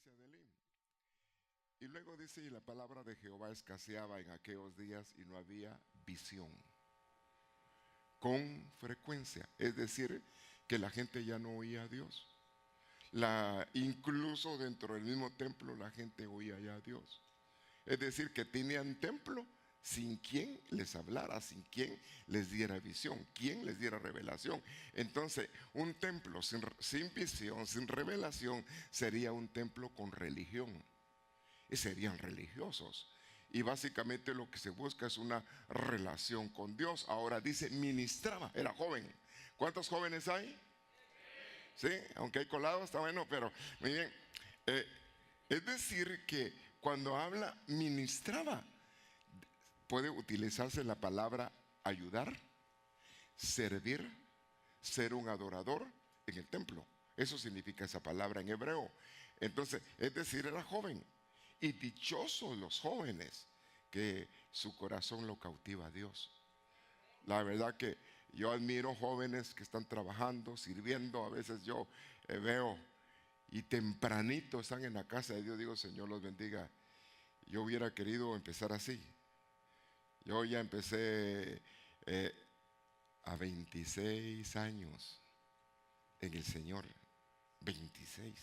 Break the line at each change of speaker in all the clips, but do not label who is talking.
descendencia de Elí. Y luego dice, y la palabra de Jehová escaseaba en aquellos días y no había visión con frecuencia. Es decir, que la gente ya no oía a Dios. Incluso dentro del mismo templo la gente oía ya a Dios. Es decir, que tenían templo sin quien les hablara, sin quien les diera visión, quien les diera revelación. Entonces, un templo sin visión, sin revelación, sería un templo con religión. Y serían religiosos. Y básicamente lo que se busca es una relación con Dios. Ahora dice, ministraba, era joven. ¿Cuántos jóvenes hay? Sí, aunque hay colados, está bueno, pero muy bien. Es decir, que cuando habla ministraba, puede utilizarse la palabra ayudar, servir, ser un adorador en el templo. Eso significa esa palabra en hebreo. Entonces, es decir, era joven. Y dichosos los jóvenes que su corazón lo cautiva a Dios. La verdad que yo admiro jóvenes que están trabajando, sirviendo. A veces yo veo y tempranito están en la casa de Dios. Digo, Señor los bendiga. Yo hubiera querido empezar así. Yo ya empecé a 26 años en el Señor. 26.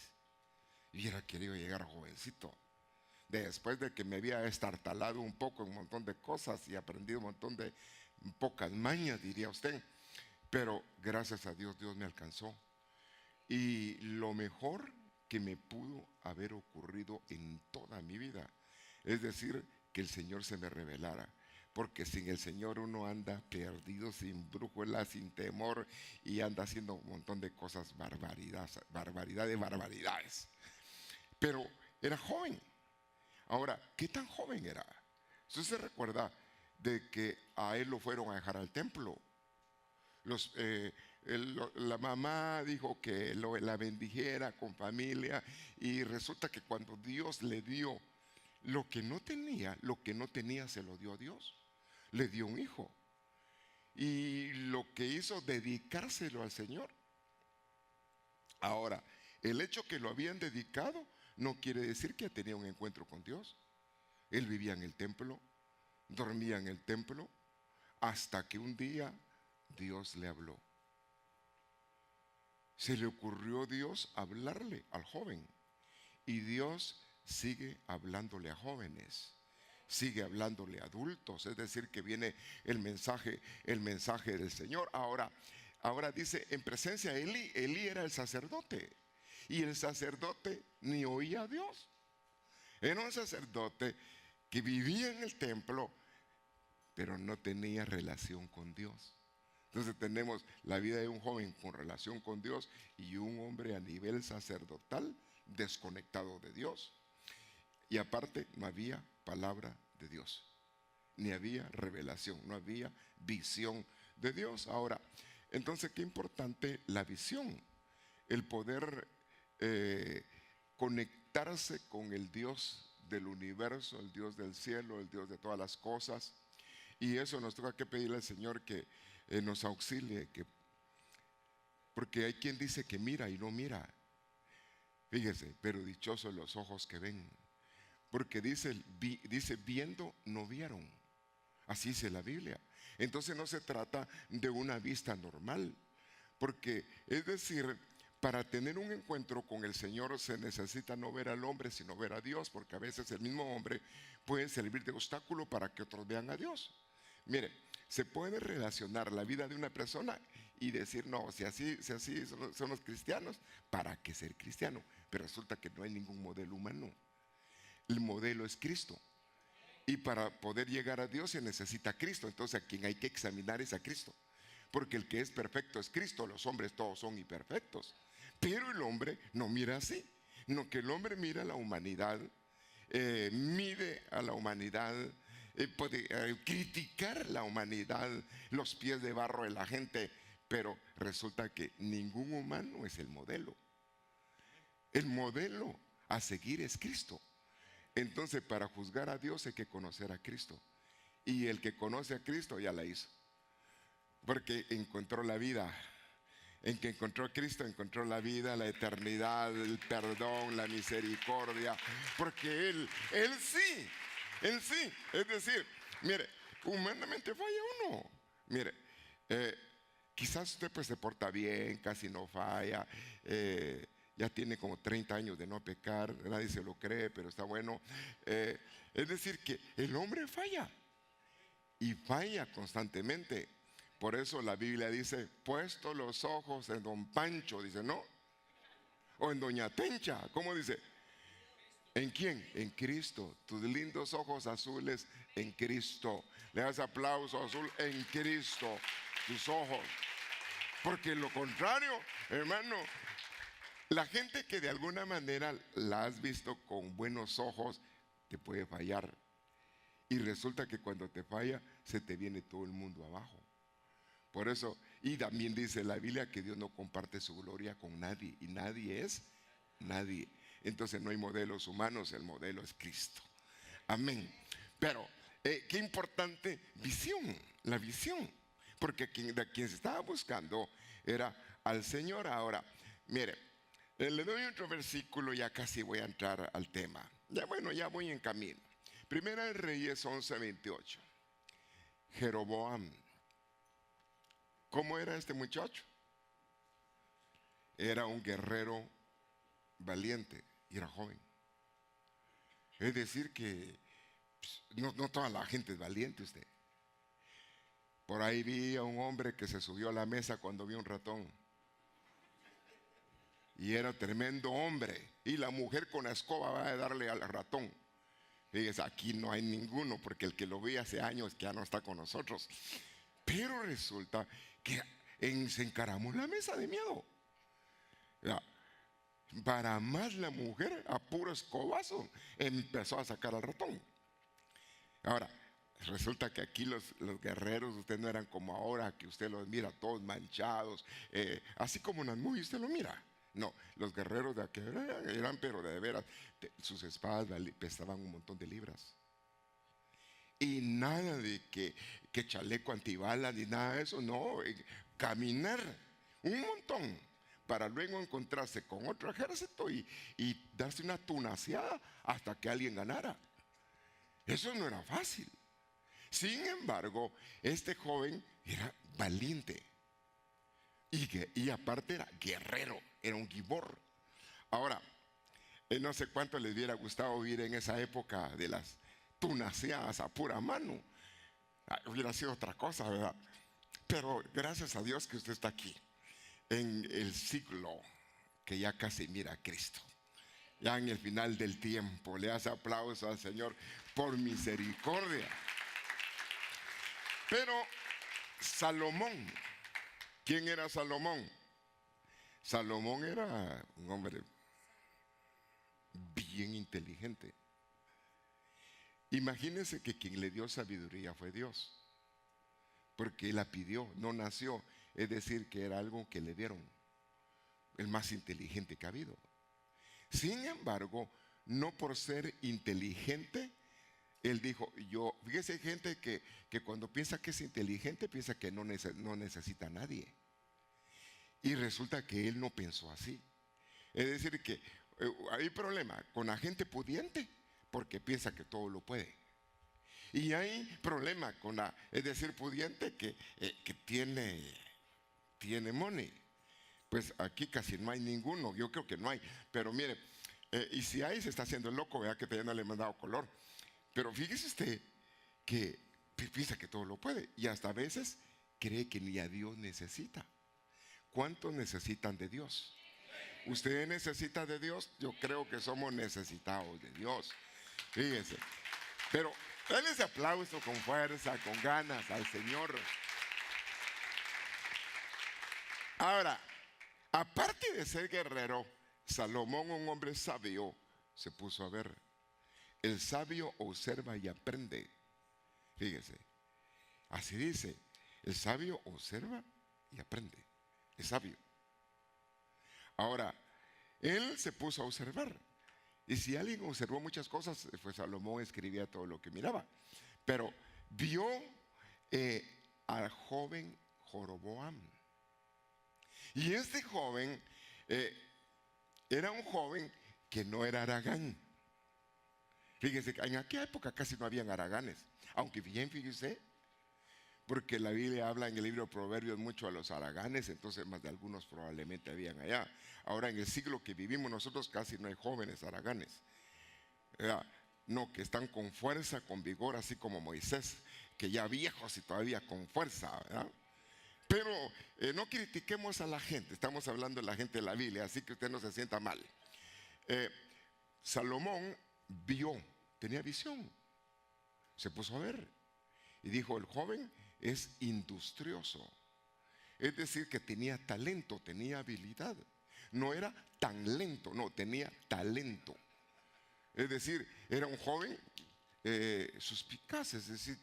Hubiera querido llegar jovencito. Después de que me había estartalado un poco en un montón de cosas y aprendido un montón de pocas mañas, diría usted. Pero gracias a Dios, Dios me alcanzó. Y lo mejor que me pudo haber ocurrido en toda mi vida, es decir, que el Señor se me revelara. Porque sin el Señor uno anda perdido, sin brújula, sin temor, y anda haciendo un montón de cosas, barbaridades. Pero era joven. Ahora, ¿qué tan joven era? Usted se recuerda de que a él lo fueron a dejar al templo. La mamá dijo que la bendijera con familia, y resulta que cuando Dios le dio lo que no tenía se lo dio a Dios. Le dio un hijo. Y lo que hizo, dedicárselo al Señor. Ahora, el hecho que lo habían dedicado no quiere decir que tenía un encuentro con Dios. Él vivía en el templo, dormía en el templo, hasta que un día Dios le habló. Se le ocurrió a Dios hablarle al joven. Y Dios sigue hablándole a jóvenes, sigue hablándole a adultos. Es decir, que viene el mensaje del Señor. Ahora dice, en presencia de Elí. Elí era el sacerdote. Y el sacerdote ni oía a Dios. Era un sacerdote que vivía en el templo, pero no tenía relación con Dios. Entonces tenemos la vida de un joven con relación con Dios y un hombre a nivel sacerdotal desconectado de Dios. Y aparte no había palabra de Dios, ni había revelación, no había visión de Dios. Ahora, entonces qué importante la visión, el poder conectarse con el Dios del universo, el Dios del cielo, el Dios de todas las cosas. Y eso nos toca que pedirle al Señor que nos auxilie, porque hay quien dice que mira y no mira. Fíjese, pero dichosos los ojos que ven, porque dice viendo no vieron. Así dice la Biblia. Entonces no se trata de una vista normal, porque es decir, para tener un encuentro con el Señor se necesita no ver al hombre, sino ver a Dios, porque a veces el mismo hombre puede servir de obstáculo para que otros vean a Dios. Mire, se puede relacionar la vida de una persona y decir, no, si así son los cristianos, ¿para qué ser cristiano? Pero resulta que no hay ningún modelo humano. El modelo es Cristo. Y para poder llegar a Dios se necesita Cristo. Entonces a quien hay que examinar es a Cristo. Porque el que es perfecto es Cristo. Los hombres todos son imperfectos. Pero el hombre no mira así. No, que el hombre mira a la humanidad, mide a la humanidad, puede criticar la humanidad, los pies de barro de la gente. Pero resulta que ningún humano es el modelo. El modelo a seguir es Cristo. Entonces para juzgar a Dios hay que conocer a Cristo. Y el que conoce a Cristo ya la hizo, porque encontró la vida. En que encontró a Cristo, encontró la vida, la eternidad, el perdón, la misericordia. Porque Él sí. Es decir, mire, humanamente falla uno. Mire, quizás usted pues se porta bien, casi no falla, ya tiene como 30 años de no pecar, nadie se lo cree, pero está bueno. Es decir, que el hombre falla y falla constantemente. Por eso la Biblia dice, puesto los ojos en don Pancho, dice, ¿no? O en doña Tencha, ¿cómo dice? ¿En quién? En Cristo. Tus lindos ojos azules en Cristo. Le das aplauso azul en Cristo. Tus ojos. Porque lo contrario, hermano, la gente que de alguna manera la has visto con buenos ojos, te puede fallar. Y resulta que cuando te falla, se te viene todo el mundo abajo. Por eso, y también dice la Biblia que Dios no comparte su gloria con nadie. Y nadie es nadie. Entonces no hay modelos humanos, el modelo es Cristo. Amén. Pero, qué importante visión, la visión. Porque quien se estaba buscando era al Señor. Ahora, mire, le doy otro versículo, ya casi voy a entrar al tema. Ya bueno, ya voy en camino. Primera de Reyes 11:28. Jeroboam. ¿Cómo era este muchacho? Era un guerrero valiente y era joven. Es decir que no toda la gente es valiente usted. Por ahí vi a un hombre que se subió a la mesa cuando vio un ratón. Y era tremendo hombre. Y la mujer con la escoba va a darle al ratón. Fíjese, aquí no hay ninguno, porque el que lo vi hace años que ya no está con nosotros. Pero resulta que se encaramó la mesa de miedo. Ya, para más la mujer, a puro escobazo, empezó a sacar al ratón. Ahora, resulta que aquí los guerreros, usted no eran como ahora, que usted los mira todos manchados, así como Nanmuy, usted lo mira. No, los guerreros de aquel eran pero de veras, sus espadas pesaban un montón de libras. Y nada de que chaleco antibalas ni nada de eso, no, caminar un montón para luego encontrarse con otro ejército y darse una tunaseada hasta que alguien ganara. Eso no era fácil. Sin embargo, este joven era valiente y aparte era guerrero, era un gibor. Ahora, no sé cuánto les hubiera gustado vivir en esa época de las tunaseadas a pura mano. Hubiera sido otra cosa, ¿verdad? Pero gracias a Dios que usted está aquí, en el siglo que ya casi mira a Cristo. Ya en el final del tiempo, le hace aplauso al Señor por misericordia. Pero Salomón, ¿quién era Salomón? Salomón era un hombre bien inteligente. Imagínense que quien le dio sabiduría fue Dios, porque Él la pidió, no nació, es decir, que era algo que le dieron, el más inteligente que ha habido. Sin embargo, no por ser inteligente, Él dijo, fíjese, gente que cuando piensa que es inteligente, piensa que no necesita a nadie. Y resulta que Él no pensó así. Es decir, que hay problema con la gente pudiente porque piensa que todo lo puede. Y hay problema con pudiente que tiene money. Pues aquí casi no hay ninguno, yo creo que no hay. Pero mire, y si hay, se está haciendo el loco, vea que todavía no le he mandado color. Pero fíjese usted que piensa que todo lo puede y hasta a veces cree que ni a Dios necesita. ¿Cuántos necesitan de Dios? ¿Usted necesita de Dios? Yo creo que somos necesitados de Dios. Fíjese. Pero denle ese aplauso con fuerza, con ganas al Señor. Ahora, aparte de ser guerrero, Salomón, un hombre sabio, se puso a ver. El sabio observa y aprende. Fíjese, así dice, el sabio observa y aprende. Es sabio. Ahora, él se puso a observar. Y si alguien observó muchas cosas, pues Salomón escribía todo lo que miraba. Pero vio al joven Jeroboam. Y este joven era un joven que no era haragán. Fíjense que en aquella época casi no habían haraganes. Aunque bien, fíjense, porque la Biblia habla en el libro de Proverbios mucho a los haraganes, entonces más de algunos probablemente habían allá. Ahora en el siglo que vivimos nosotros casi no hay jóvenes haraganes. No, que están con fuerza, con vigor, así como Moisés, que ya viejos y todavía con fuerza, ¿verdad? Pero no critiquemos a la gente, estamos hablando de la gente de la Biblia, así que usted no se sienta mal. Salomón vio, tenía visión, se puso a ver y dijo: el joven es industrioso, es decir, que tenía talento, tenía habilidad, no era tan lento, no, tenía talento. Es decir, era un joven suspicaz, es decir,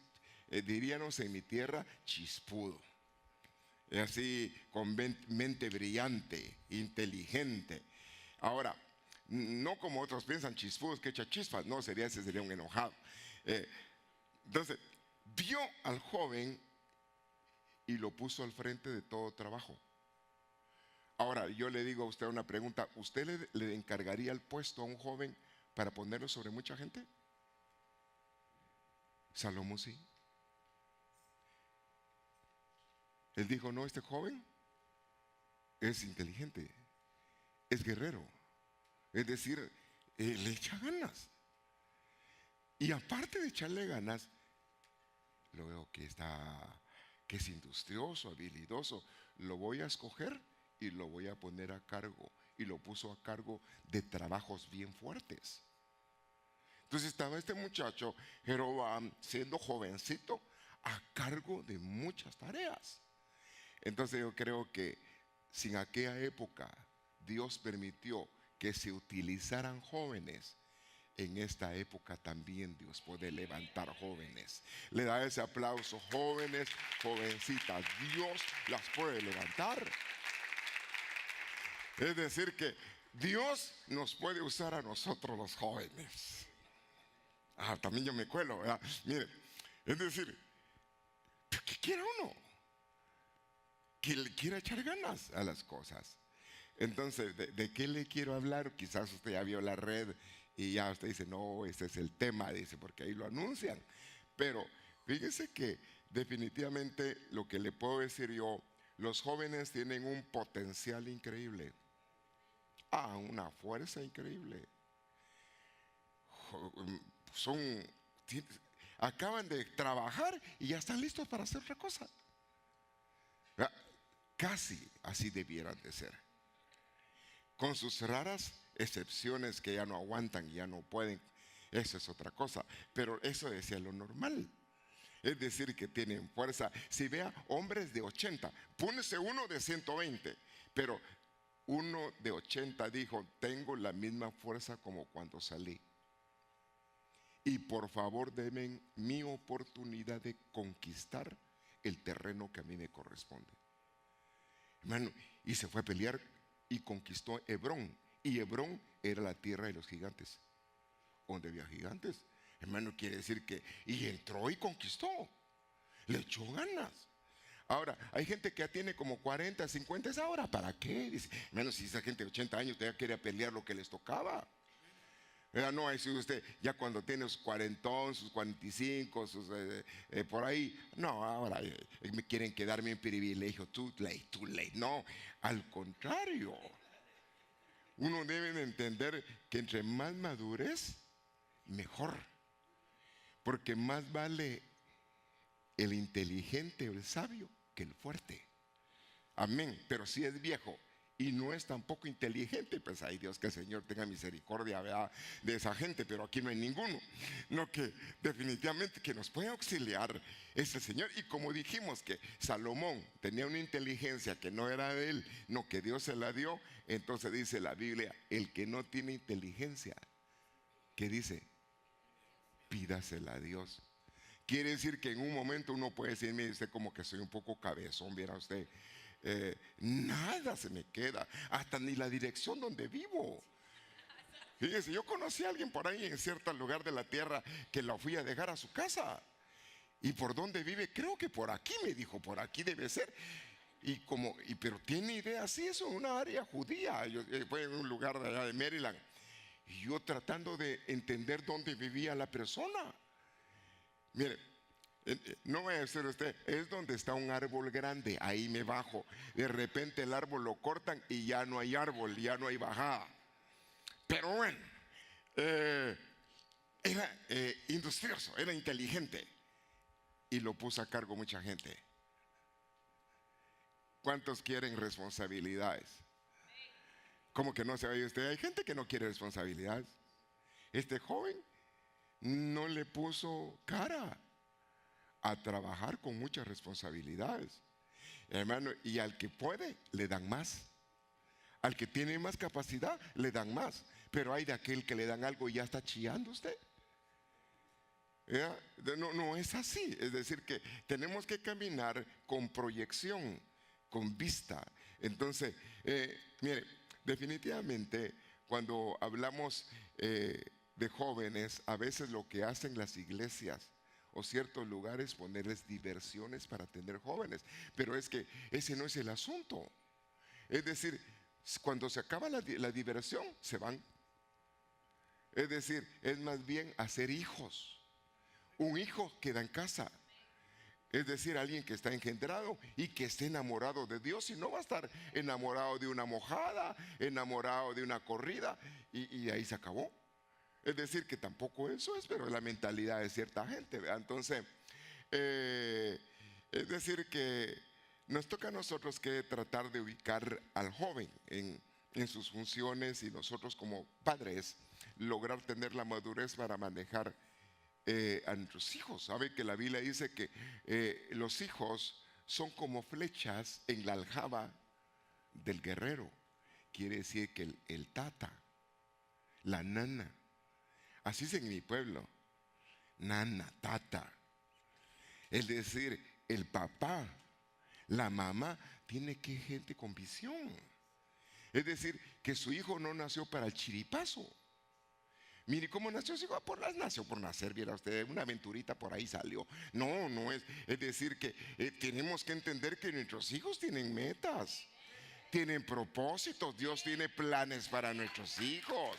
diríamos en mi tierra, chispudo. Así, con mente brillante, inteligente. Ahora, no como otros piensan, chispudos que echa chispas, no, ese sería un enojado. Entonces, vio al joven y lo puso al frente de todo trabajo. Ahora, yo le digo a usted una pregunta: ¿usted le encargaría el puesto a un joven para ponerlo sobre mucha gente? Salomón sí. Él dijo: no, este joven es inteligente, es guerrero, es decir, le echa ganas. Y aparte de echarle ganas, lo veo que es industrioso, habilidoso. Lo voy a escoger y lo voy a poner a cargo. Y lo puso a cargo de trabajos bien fuertes. Entonces estaba este muchacho, Jeroboam, siendo jovencito, a cargo de muchas tareas. Entonces yo creo que si en aquella época Dios permitió que se utilizaran jóvenes, en esta época también Dios puede levantar jóvenes. Le da ese aplauso: jóvenes, jovencitas, Dios las puede levantar. Es decir, que Dios nos puede usar a nosotros los jóvenes. También yo me cuelo, ¿verdad? Mire, es decir, ¿qué quiere uno? Que le quiera echar ganas a las cosas. Entonces, ¿de qué le quiero hablar? Quizás usted ya vio la red y ya usted dice: no, ese es el tema, dice, porque ahí lo anuncian. Pero fíjese que definitivamente lo que le puedo decir yo, los jóvenes tienen un potencial increíble, una fuerza increíble. Acaban de trabajar y ya están listos para hacer otra cosa. Casi así debieran de ser, con sus raras excepciones que ya no aguantan y ya no pueden. Eso es otra cosa, pero eso decía lo normal. Es decir, que tienen fuerza. Si vea hombres de 80, pónese uno de 120, pero uno de 80 dijo: tengo la misma fuerza como cuando salí, y por favor denme mi oportunidad de conquistar el terreno que a mí me corresponde. Hermano, y se fue a pelear y conquistó Hebrón. Y Hebrón era la tierra de los gigantes, donde había gigantes. Hermano, quiere decir que, y entró y conquistó, le echó ganas. Ahora, hay gente que ya tiene como 40, 50, ¿es ahora para qué? Dice: hermano, si esa gente de 80 años todavía quería pelear lo que les tocaba. No, ahí si usted ya cuando tiene sus 40, sus 45, por ahí, no, ahora me quieren quedarme en privilegio, too late. No, al contrario, uno debe de entender que entre más madurez, mejor, porque más vale el inteligente o el sabio que el fuerte. Amén. Pero si es viejo y no es tampoco inteligente, pues ay Dios, que el Señor tenga misericordia, ¿verdad?, de esa gente, pero aquí no hay ninguno. No, que definitivamente que nos puede auxiliar este Señor. Y como dijimos que Salomón tenía una inteligencia que no era de él, no, que Dios se la dio. Entonces dice la Biblia: el que no tiene inteligencia, ¿qué dice? Pídasela a Dios. Quiere decir que en un momento uno puede decir: mire usted, como que soy un poco cabezón, viera usted, nada se me queda, hasta ni la dirección donde vivo. Fíjese, yo conocí a alguien por ahí en cierto lugar de la tierra que la fui a dejar a su casa. ¿Y por dónde vive? Creo que por aquí, me dijo, por aquí debe ser. Pero tiene idea, sí, eso es una área judía. Fue en un lugar de allá de Maryland. Y yo tratando de entender dónde vivía la persona. Mire, no vaya a ser usted, es donde está un árbol grande, ahí me bajo. De repente el árbol lo cortan y ya no hay árbol, ya no hay bajada. Pero bueno, era industrioso, era inteligente. Y lo puso a cargo mucha gente. ¿Cuántos quieren responsabilidades? ¿Cómo que no se oye usted? Hay gente que no quiere responsabilidades. Este joven no le puso cara a trabajar con muchas responsabilidades, hermano, y al que puede le dan más, al que tiene más capacidad le dan más, pero hay de aquel que le dan algo y ya está chillando usted. No, no es así. Es decir, que tenemos que caminar con proyección, con vista. Entonces, mire, definitivamente cuando hablamos de jóvenes, a veces lo que hacen las iglesias o ciertos lugares, ponerles diversiones para tener jóvenes, pero es que ese no es el asunto. Es decir, cuando se acaba la diversión, se van. Es decir, es más bien hacer hijos. Un hijo queda en casa. Es decir, alguien que está engendrado y que esté enamorado de Dios, y no va a estar enamorado de una mojada, enamorado de una corrida, y ahí se acabó. Es decir, que tampoco eso es, pero es la mentalidad de cierta gente, ¿verdad? Entonces, es decir, que nos toca a nosotros que tratar de ubicar al joven en sus funciones, y nosotros como padres lograr tener la madurez para manejar a nuestros hijos. Sabe que la Biblia dice que los hijos son como flechas en la aljaba del guerrero. Quiere decir que el tata, la nana, así es en mi pueblo, nana, tata, es decir, el papá, la mamá, tiene que gente con visión. Es decir, que su hijo no nació para el chiripazo. Mire cómo nació su hijo, nació por nacer, viera usted, una aventurita por ahí salió. No, no es. Es decir, que tenemos que entender que nuestros hijos tienen metas, tienen propósitos. Dios tiene planes para nuestros hijos.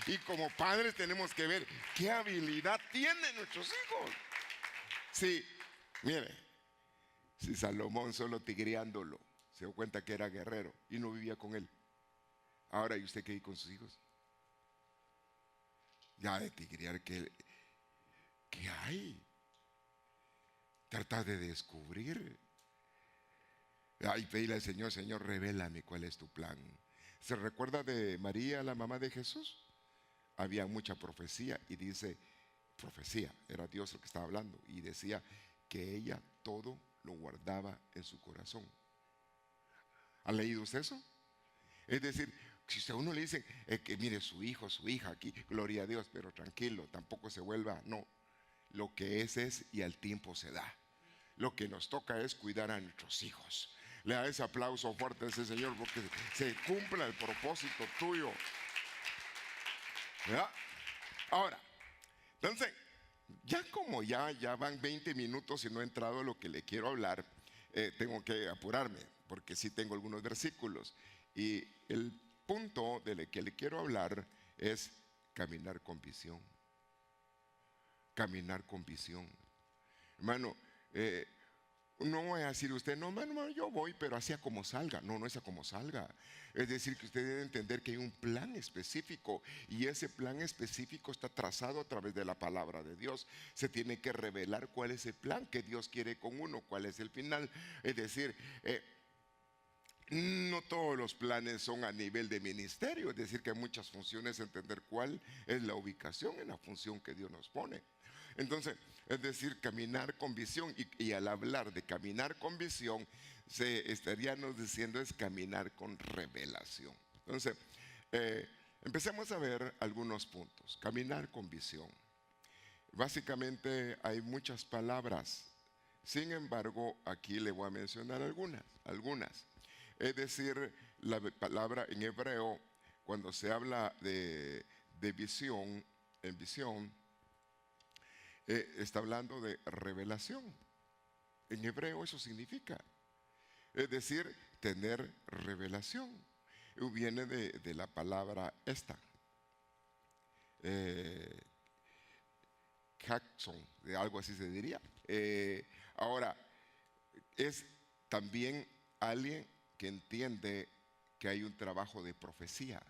Y como padres tenemos que ver qué habilidad tienen nuestros hijos. Sí, mire, si Salomón solo tigreándolo se dio cuenta que era guerrero y no vivía con él. Ahora, ¿y usted qué hay con sus hijos? Ya de tigrear, ¿qué hay? Trata de descubrir. Ay, pedirle al Señor, Señor, revélame cuál es tu plan. ¿Se recuerda de María, la mamá de Jesús? Había mucha profecía, y dice, profecía, era Dios el que estaba hablando, y decía que ella todo lo guardaba en su corazón. ¿Ha leído usted eso? Es decir, si a uno le dice que mire su hijo, su hija aquí, gloria a Dios, pero tranquilo, tampoco se vuelva, no. Lo que es y al tiempo se da. Lo que nos toca es cuidar a nuestros hijos. Le da ese aplauso fuerte a ese Señor, porque se cumpla el propósito tuyo. ¿Verdad? Ahora, entonces, ya van 20 minutos y no he entrado a lo que le quiero hablar, tengo que apurarme, porque sí tengo algunos versículos. Y el punto del que le quiero hablar es caminar con visión. Caminar con visión. Hermano, no voy a decir usted, no, hermano, yo voy, pero así a como salga. No, no es a como salga. Es decir, que usted debe entender que hay un plan específico, y ese plan específico está trazado a través de la palabra de Dios. Se tiene que revelar cuál es el plan que Dios quiere con uno, cuál es el final. Es decir, no todos los planes son a nivel de ministerio, es decir, que hay muchas funciones, entender cuál es la ubicación en la función que Dios nos pone. Entonces, es decir, caminar con visión, y al hablar de caminar con visión, se estaríamos diciendo es caminar con revelación. Entonces, empecemos a ver algunos puntos. Caminar con visión. Básicamente hay muchas palabras, sin embargo, aquí le voy a mencionar algunas. Es decir, la palabra en hebreo, cuando se habla de visión, en visión, está hablando de revelación. En hebreo eso significa. es decir, tener revelación. Viene de la palabra esta, Jackson, de algo así se diría. Ahora, es también alguien que entiende que hay un trabajo de profecía.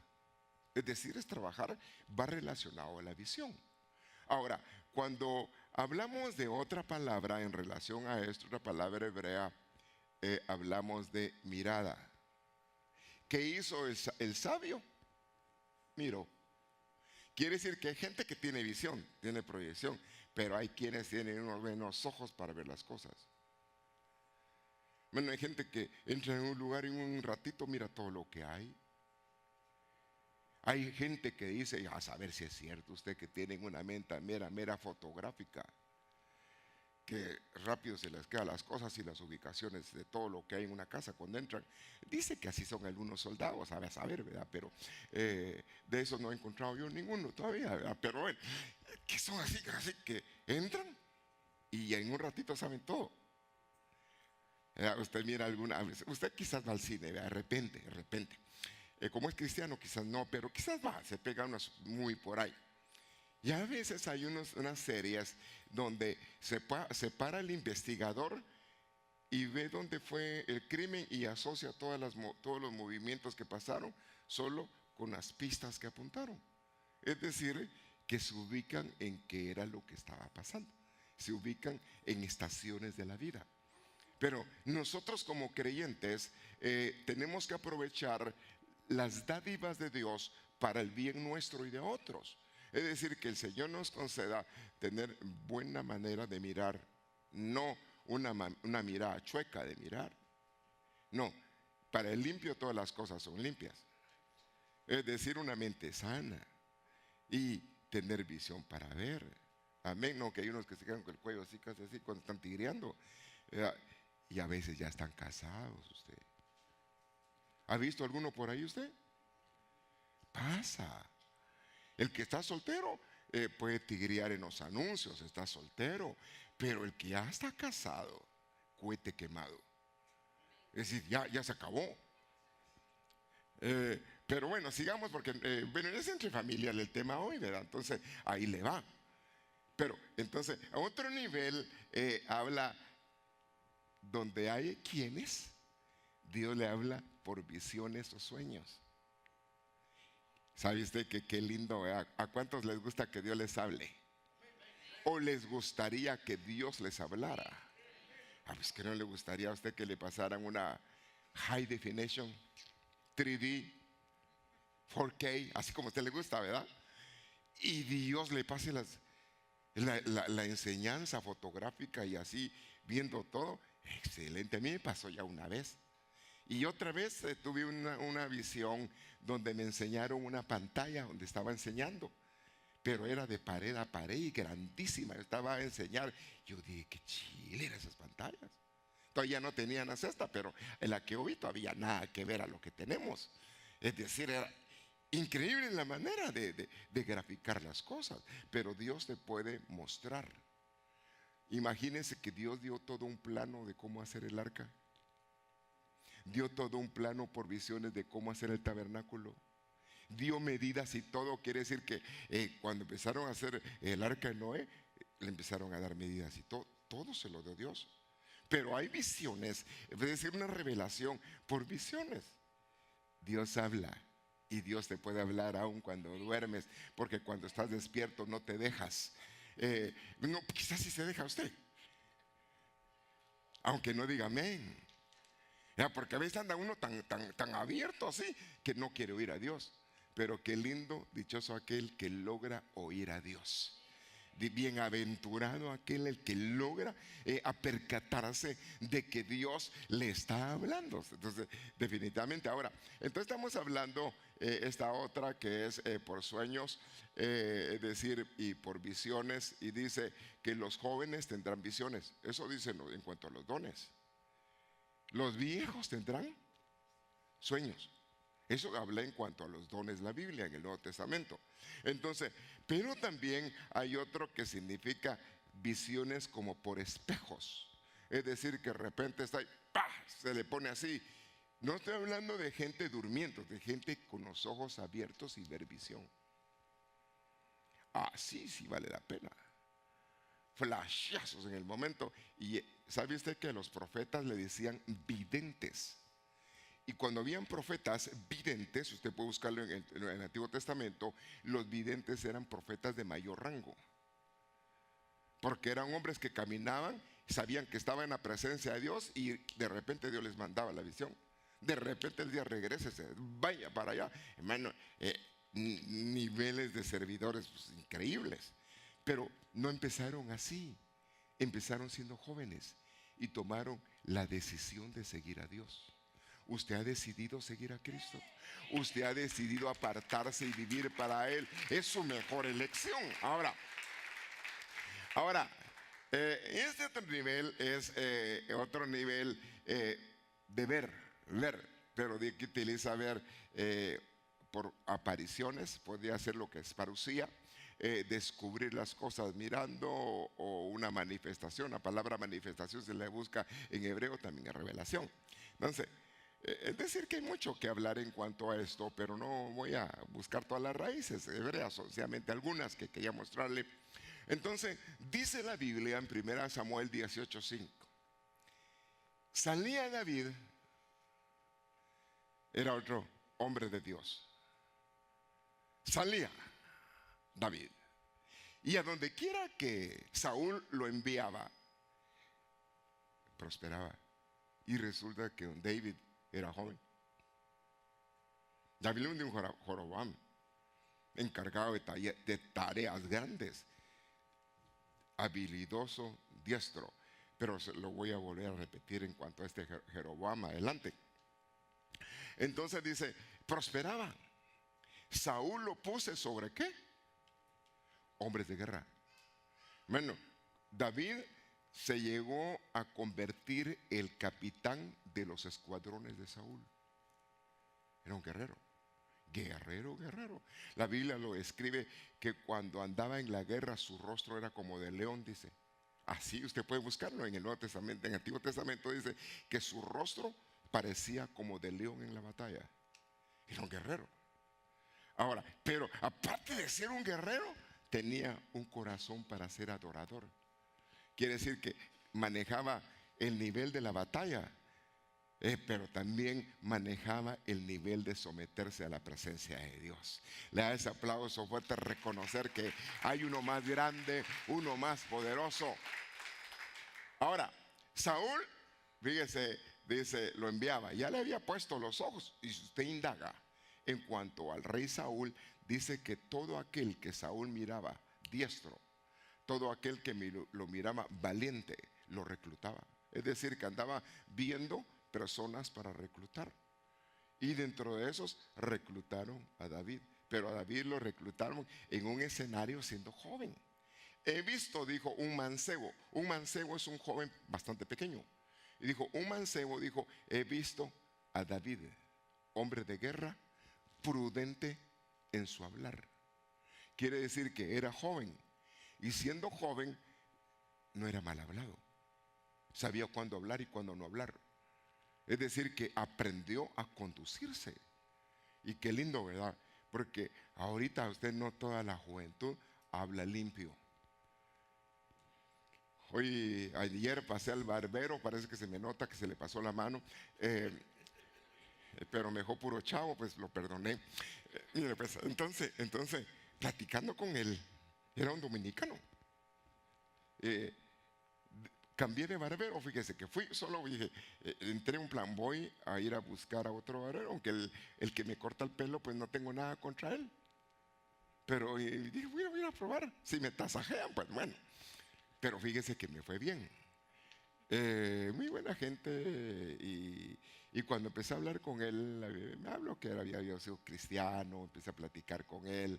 Es decir, es trabajar, va relacionado a la visión. Ahora, cuando hablamos de otra palabra en relación a esto, otra palabra hebrea, hablamos de mirada. ¿Qué hizo el sabio? Miró. Quiere decir que hay gente que tiene visión, tiene proyección, pero hay quienes tienen unos buenos ojos para ver las cosas. Bueno, hay gente que entra en un lugar y en un ratito mira todo lo que hay. Hay gente que dice, a saber si es cierto, usted que tiene una mente mera fotográfica, que rápido se les quedan las cosas y las ubicaciones de todo lo que hay en una casa cuando entran. Dice que así son algunos soldados, a saber, ¿verdad? Pero de eso no he encontrado yo ninguno todavía, ¿verdad? Pero bueno, que son así que entran y en un ratito saben todo. Usted mira alguna vez, usted quizás va al cine, ¿verdad? De repente. Como es cristiano, quizás no, pero quizás va, se pega unos muy por ahí. Y a veces hay unas series donde se para el investigador y ve dónde fue el crimen y asocia todos los movimientos que pasaron solo con las pistas que apuntaron. Es decir, que se ubican en qué era lo que estaba pasando. Se ubican en estaciones de la vida. Pero nosotros como creyentes tenemos que aprovechar las dádivas de Dios para el bien nuestro y de otros. Es decir, que el Señor nos conceda tener buena manera de mirar, no una mirada chueca de mirar. No, para el limpio todas las cosas son limpias. Es decir, una mente sana y tener visión para ver. Amén, no que hay unos que se quedan con el cuello así, casi así, cuando están tigreando. Y a veces ya están casados usted. ¿Ha visto alguno por ahí usted? Pasa. El que está soltero puede tigrear en los anuncios, está soltero. Pero el que ya está casado, cohete quemado. Es decir, ya se acabó. Pero bueno, sigamos porque bueno, es entre familia el tema hoy, ¿verdad? Entonces, ahí le va. Pero entonces, a otro nivel habla donde hay quienes Dios le habla por visiones o sueños. ¿Sabe usted que qué lindo? ¿A cuántos les gusta que Dios les hable? ¿O les gustaría que Dios les hablara? Pues que no le gustaría a usted que le pasaran una high definition, 3D, 4K, así como a usted le gusta, ¿verdad? Y Dios le pase la enseñanza fotográfica y así viendo todo. Excelente, a mí me pasó ya una vez. Y otra vez tuve una visión donde me enseñaron una pantalla donde estaba enseñando, pero era de pared a pared y grandísima. Yo estaba a enseñar. Yo dije, qué chile eran esas pantallas. Todavía no tenían la cesta, pero en la que hoy todavía nada que ver a lo que tenemos. Es decir, era increíble la manera de graficar las cosas, pero Dios te puede mostrar. Imagínense que Dios dio todo un plano de cómo hacer el arca. Dio todo un plano por visiones de cómo hacer el tabernáculo. Dio medidas y todo. Quiere decir que cuando empezaron a hacer el arca de Noé, le empezaron a dar medidas y todo se lo dio Dios. Pero hay visiones, es decir, una revelación por visiones. Dios habla y Dios te puede hablar aún cuando duermes, porque cuando estás despierto no te dejas. No, quizás sí se deja usted, aunque no diga amén. Porque a veces anda uno tan abierto así que no quiere oír a Dios. Pero qué lindo, dichoso aquel que logra oír a Dios. Bienaventurado aquel el que logra percatarse de que Dios le está hablando. Entonces, definitivamente ahora, entonces estamos hablando esta otra que es por sueños, es decir, y por visiones. Y dice que los jóvenes tendrán visiones. Eso dice en cuanto a los dones. Los viejos tendrán sueños. Eso habla en cuanto a los dones de la Biblia en el Nuevo Testamento. Entonces, pero también hay otro que significa visiones como por espejos. Es decir, que de repente está ahí, ¡pah!, se le pone así. No estoy hablando de gente durmiendo, de gente con los ojos abiertos y ver visión. Así sí vale la pena. Flashazos en el momento. Y ¿sabe usted que a los profetas le decían videntes? Y cuando habían profetas videntes, usted puede buscarlo en el Antiguo Testamento, los videntes eran profetas de mayor rango. Porque eran hombres que caminaban, sabían que estaban en la presencia de Dios y de repente Dios les mandaba la visión. De repente el día regrésese, vaya para allá. Hermano, niveles de servidores pues, increíbles. Pero no empezaron así. Empezaron siendo jóvenes y tomaron la decisión de seguir a Dios. Usted ha decidido seguir a Cristo. Usted ha decidido apartarse y vivir para Él. Es su mejor elección. Ahora, este otro nivel es otro nivel de ver, pero de que utiliza ver por apariciones, podría ser lo que es parucía, descubrir las cosas mirando o una manifestación. La palabra manifestación se le busca en hebreo también en revelación. Entonces, es decir que hay mucho que hablar en cuanto a esto, pero no voy a buscar todas las raíces hebreas, solamente algunas que quería mostrarle. Entonces, dice la Biblia en 1 Samuel 18:5. Salía David, era otro hombre de Dios. Salía David. Y a donde quiera que Saúl lo enviaba, prosperaba. Y resulta que David era joven. David le dio un Jeroboam, encargado de tareas grandes, habilidoso, diestro. Pero lo voy a volver a repetir en cuanto a este Jeroboam adelante. Entonces dice, prosperaba. Saúl lo puse sobre ¿qué? Hombres de guerra. Bueno, David se llegó a convertir el capitán de los escuadrones de Saúl. Era un guerrero. Guerrero. La Biblia lo escribe que cuando andaba en la guerra su rostro era como de león, dice. Así usted puede buscarlo en el Nuevo Testamento. En el Antiguo Testamento dice que su rostro parecía como de león en la batalla. Era un guerrero. Ahora, pero aparte de ser un guerrero, tenía un corazón para ser adorador. Quiere decir que manejaba el nivel de la batalla, pero también manejaba el nivel de someterse a la presencia de Dios. Le da ese aplauso fuerte, reconocer que hay uno más grande, uno más poderoso. Ahora, Saúl, fíjese, dice, lo enviaba, ya le había puesto los ojos. Y si usted indaga en cuanto al rey Saúl, dice que todo aquel que Saúl miraba diestro, todo aquel que lo miraba valiente, lo reclutaba. Es decir, que andaba viendo personas para reclutar. Y dentro de esos reclutaron a David. Pero a David lo reclutaron en un escenario siendo joven. He visto, dijo, un mancebo. Un mancebo es un joven bastante pequeño. Y dijo, un mancebo, dijo, he visto a David, hombre de guerra, prudente en su hablar. Quiere decir que era joven. Y siendo joven, no era mal hablado. Sabía cuándo hablar y cuándo no hablar. Es decir, que aprendió a conducirse. Y qué lindo, ¿verdad? Porque ahorita usted no toda la juventud habla limpio. Ayer pasé al barbero, parece que se me nota que se le pasó la mano, pero me dejó puro chavo, pues lo perdoné. Mire, pues, entonces, platicando con él, era un dominicano. Cambié de barbero, fíjese que fui, solo dije, entré en un plan, voy a ir a buscar a otro barbero, aunque el que me corta el pelo, pues no tengo nada contra él. Pero dije, voy a ir a probar, si me tasajean, pues bueno. Pero fíjese que me fue bien. Muy buena gente, y cuando empecé a hablar con él, me habló que había sido cristiano, empecé a platicar con él.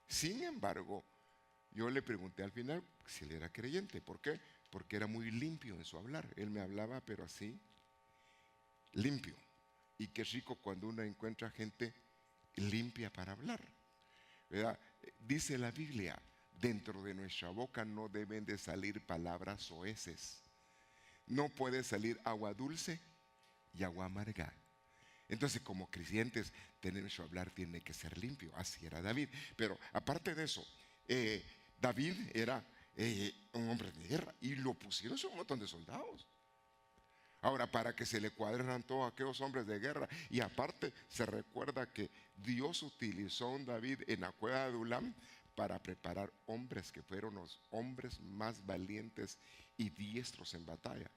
Sin embargo, yo le pregunté al final si él era creyente. ¿Por qué? Porque era muy limpio en su hablar. Él me hablaba, pero así, limpio. Y qué rico cuando uno encuentra gente limpia para hablar, ¿verdad? Dice la Biblia, dentro de nuestra boca no deben de salir palabras soeces. no puede salir agua dulce y agua amarga. Entonces, como creyentes, nuestro hablar tiene que ser limpio. Así era David. Pero aparte de eso, David era un hombre de guerra y lo pusieron sobre un montón de soldados. Ahora, para que se le cuadran todos aquellos hombres de guerra. Y aparte, se recuerda que Dios utilizó a un David en la cueva de Adulam para preparar hombres que fueron los hombres más valientes y diestros en batalla.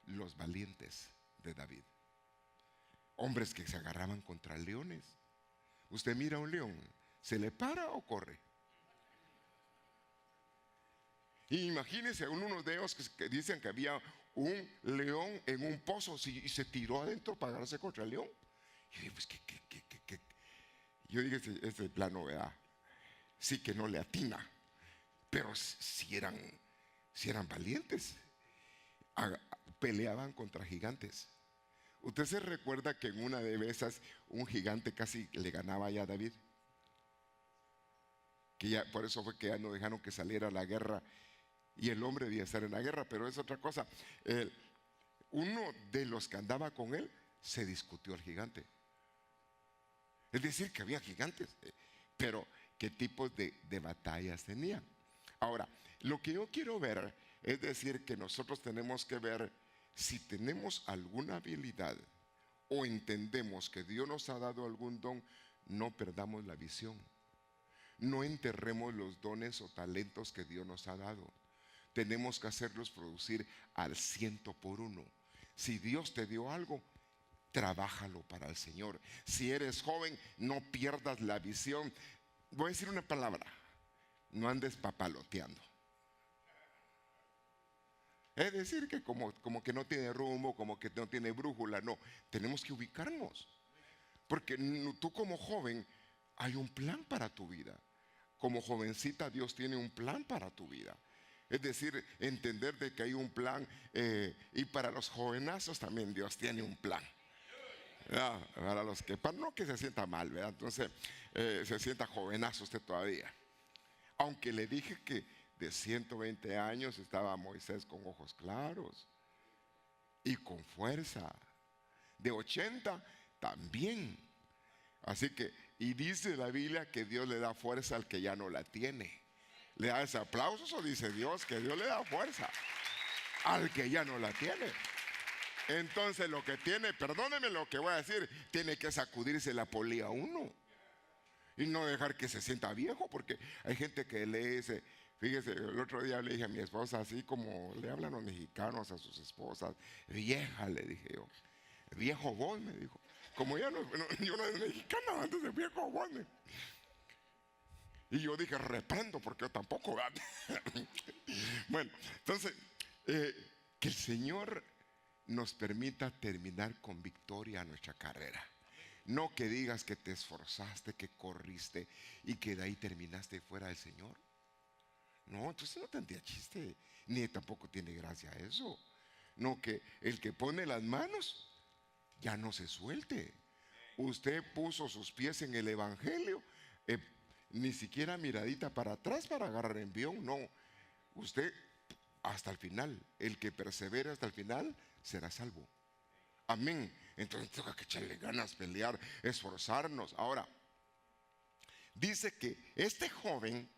Los valientes de David. Hombres que se agarraban contra leones. Usted mira a un león, ¿se le para o corre? Y imagínense unos de ellos que dicen que había un león en un pozo y se tiró adentro para agarrarse contra el león. Y yo dije, pues, ¿qué? Yo dije, este plano, ¿verdad? Sí que no le atina, pero si eran valientes. Peleaban contra gigantes. ¿Usted se recuerda que en una de esas un gigante casi le ganaba ya a David? Que ya, por eso fue que ya no dejaron que saliera a la guerra y el hombre debía estar en la guerra, pero es otra cosa. Uno de los que andaba con él se discutió al gigante. Es decir, que había gigantes, pero ¿qué tipos de batallas tenían? Ahora, lo que yo quiero ver es decir que nosotros tenemos que ver si tenemos alguna habilidad o entendemos que Dios nos ha dado algún don. No perdamos la visión. No enterremos los dones o talentos que Dios nos ha dado. Tenemos que hacerlos producir al 100%. Si Dios te dio algo, trabájalo para el Señor. Si eres joven, no pierdas la visión. Voy a decir una palabra: no andes papaloteando. Es decir, que como que no tiene rumbo, como que no tiene brújula. No, tenemos que ubicarnos. Porque tú como joven, hay un plan para tu vida. Como jovencita, Dios tiene un plan para tu vida. Es decir, entender de que hay un plan, y para los jovenazos también Dios tiene un plan. Para los que, para no que se sienta mal, ¿verdad? Entonces, se sienta jovenazo usted todavía. Aunque le dije que de 120 años estaba Moisés con ojos claros y con fuerza. De 80 también. Así que, y dice la Biblia que Dios le da fuerza al que ya no la tiene. ¿Le da ese aplauso o dice Dios que Dios le da fuerza al que ya no la tiene? Entonces lo que tiene, perdóneme lo que voy a decir, tiene que sacudirse la polía uno y no dejar que se sienta viejo, porque hay gente que le dice, fíjese, el otro día le dije a mi esposa, así como le hablan los mexicanos a sus esposas, vieja, le dije yo, viejo vos, me dijo. Como ya yo no era mexicana, antes de viejo vos. Y yo dije, reprendo, porque yo tampoco. Bueno, entonces, que el Señor nos permita terminar con victoria nuestra carrera. No que digas que te esforzaste, que corriste y que de ahí terminaste fuera del Señor. No, entonces no tendría chiste, ni tampoco tiene gracia eso. No, que el que pone las manos ya no se suelte. Usted puso sus pies en el Evangelio, ni siquiera miradita para atrás para agarrar envión. No, usted hasta el final, el que persevere hasta el final será salvo. Amén. Entonces tengo que echarle ganas, pelear, esforzarnos. Ahora, dice que este joven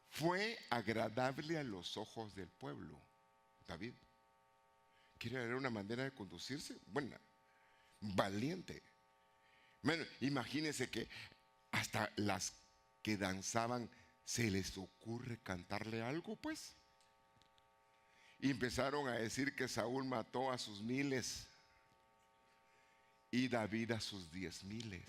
fue agradable a los ojos del pueblo. David, ¿quiere ver una manera de conducirse? Buena, valiente. Bueno, imagínense que hasta las que danzaban se les ocurre cantarle algo, pues. Y empezaron a decir que Saúl mató a sus 1000 y David a sus 10,000.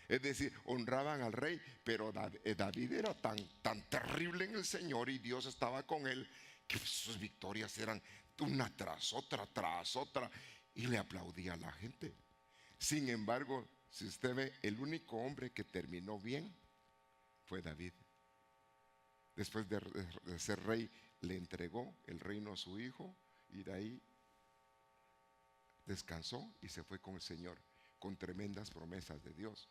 Es decir, honraban al rey, pero David era tan terrible en el Señor y Dios estaba con él, que sus victorias eran una tras otra, y le aplaudía a la gente. Sin embargo, si usted ve, el único hombre que terminó bien fue David. Después de ser rey, le entregó el reino a su hijo y de ahí descansó y se fue con el Señor, con tremendas promesas de Dios.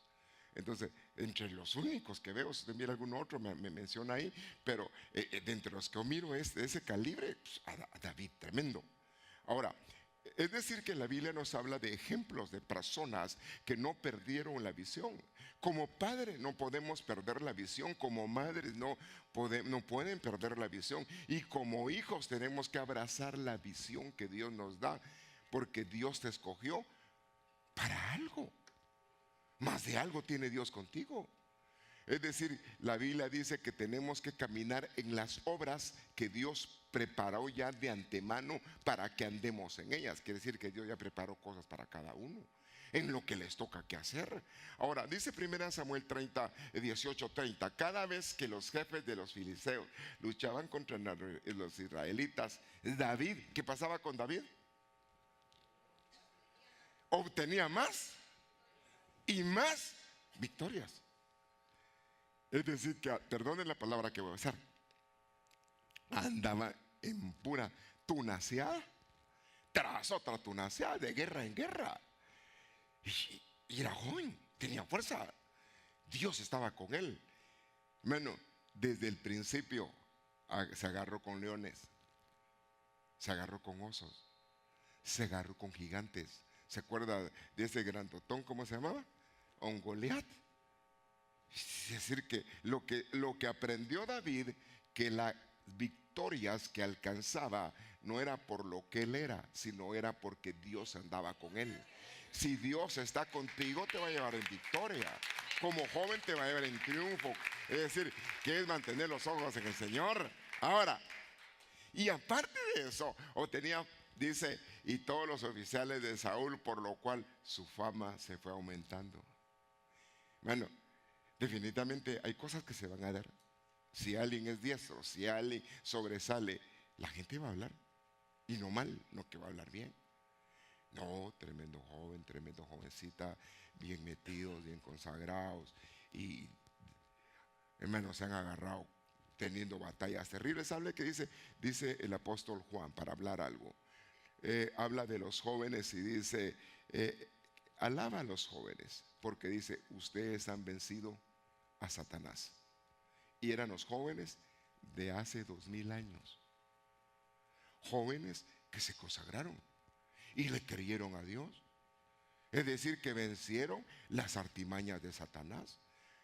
Entonces, entre los únicos que veo, si usted mira algún otro, me menciona ahí, pero de entre los que yo miro es de ese calibre, pues, a David, tremendo. Ahora, es decir que la Biblia nos habla de ejemplos de personas que no perdieron la visión. Como padres no podemos perder la visión, como madres no pueden perder la visión, y como hijos tenemos que abrazar la visión que Dios nos da, porque Dios te escogió para algo. Más de algo tiene Dios contigo. Es decir, la Biblia dice que tenemos que caminar en las obras que Dios preparó ya de antemano para que andemos en ellas. Quiere decir que Dios ya preparó cosas para cada uno, en lo que les toca que hacer. Ahora, dice 1 Samuel 18:30, cada vez que los jefes de los filisteos luchaban contra los israelitas, David, ¿qué pasaba con David? Obtenía más y más victorias. Es decir, que, perdonen la palabra que voy a usar, andaba en pura tunaseada tras otra tunaseada, de guerra en guerra. Y era joven, tenía fuerza. Dios estaba con él. Bueno, desde el principio se agarró con leones, se agarró con osos, se agarró con gigantes. ¿Se acuerda de ese grandotón? ¿Cómo se llamaba? Un Goliat. Es decir, que lo que aprendió David, que las victorias que alcanzaba no era por lo que él era, sino era porque Dios andaba con él. Si Dios está contigo, te va a llevar en victoria. Como joven te va a llevar en triunfo. Es decir, que es mantener los ojos en el Señor. Ahora, y aparte de eso, dice, y todos los oficiales de Saúl, por lo cual su fama se fue aumentando. Bueno, definitivamente hay cosas que se van a dar. Si alguien es diestro, si alguien sobresale, la gente va a hablar. Y no mal, no que va a hablar bien. No, tremendo joven, tremendo jovencita, bien metidos, bien consagrados. Y hermanos, se han agarrado teniendo batallas terribles. ¿Sabe qué dice el apóstol Juan para hablar algo? Habla de los jóvenes y dice, alaba a los jóvenes, porque dice, ustedes han vencido a Satanás. Y eran los jóvenes de hace 2000 años. Jóvenes que se consagraron y le creyeron a Dios. Es decir, que vencieron las artimañas de Satanás.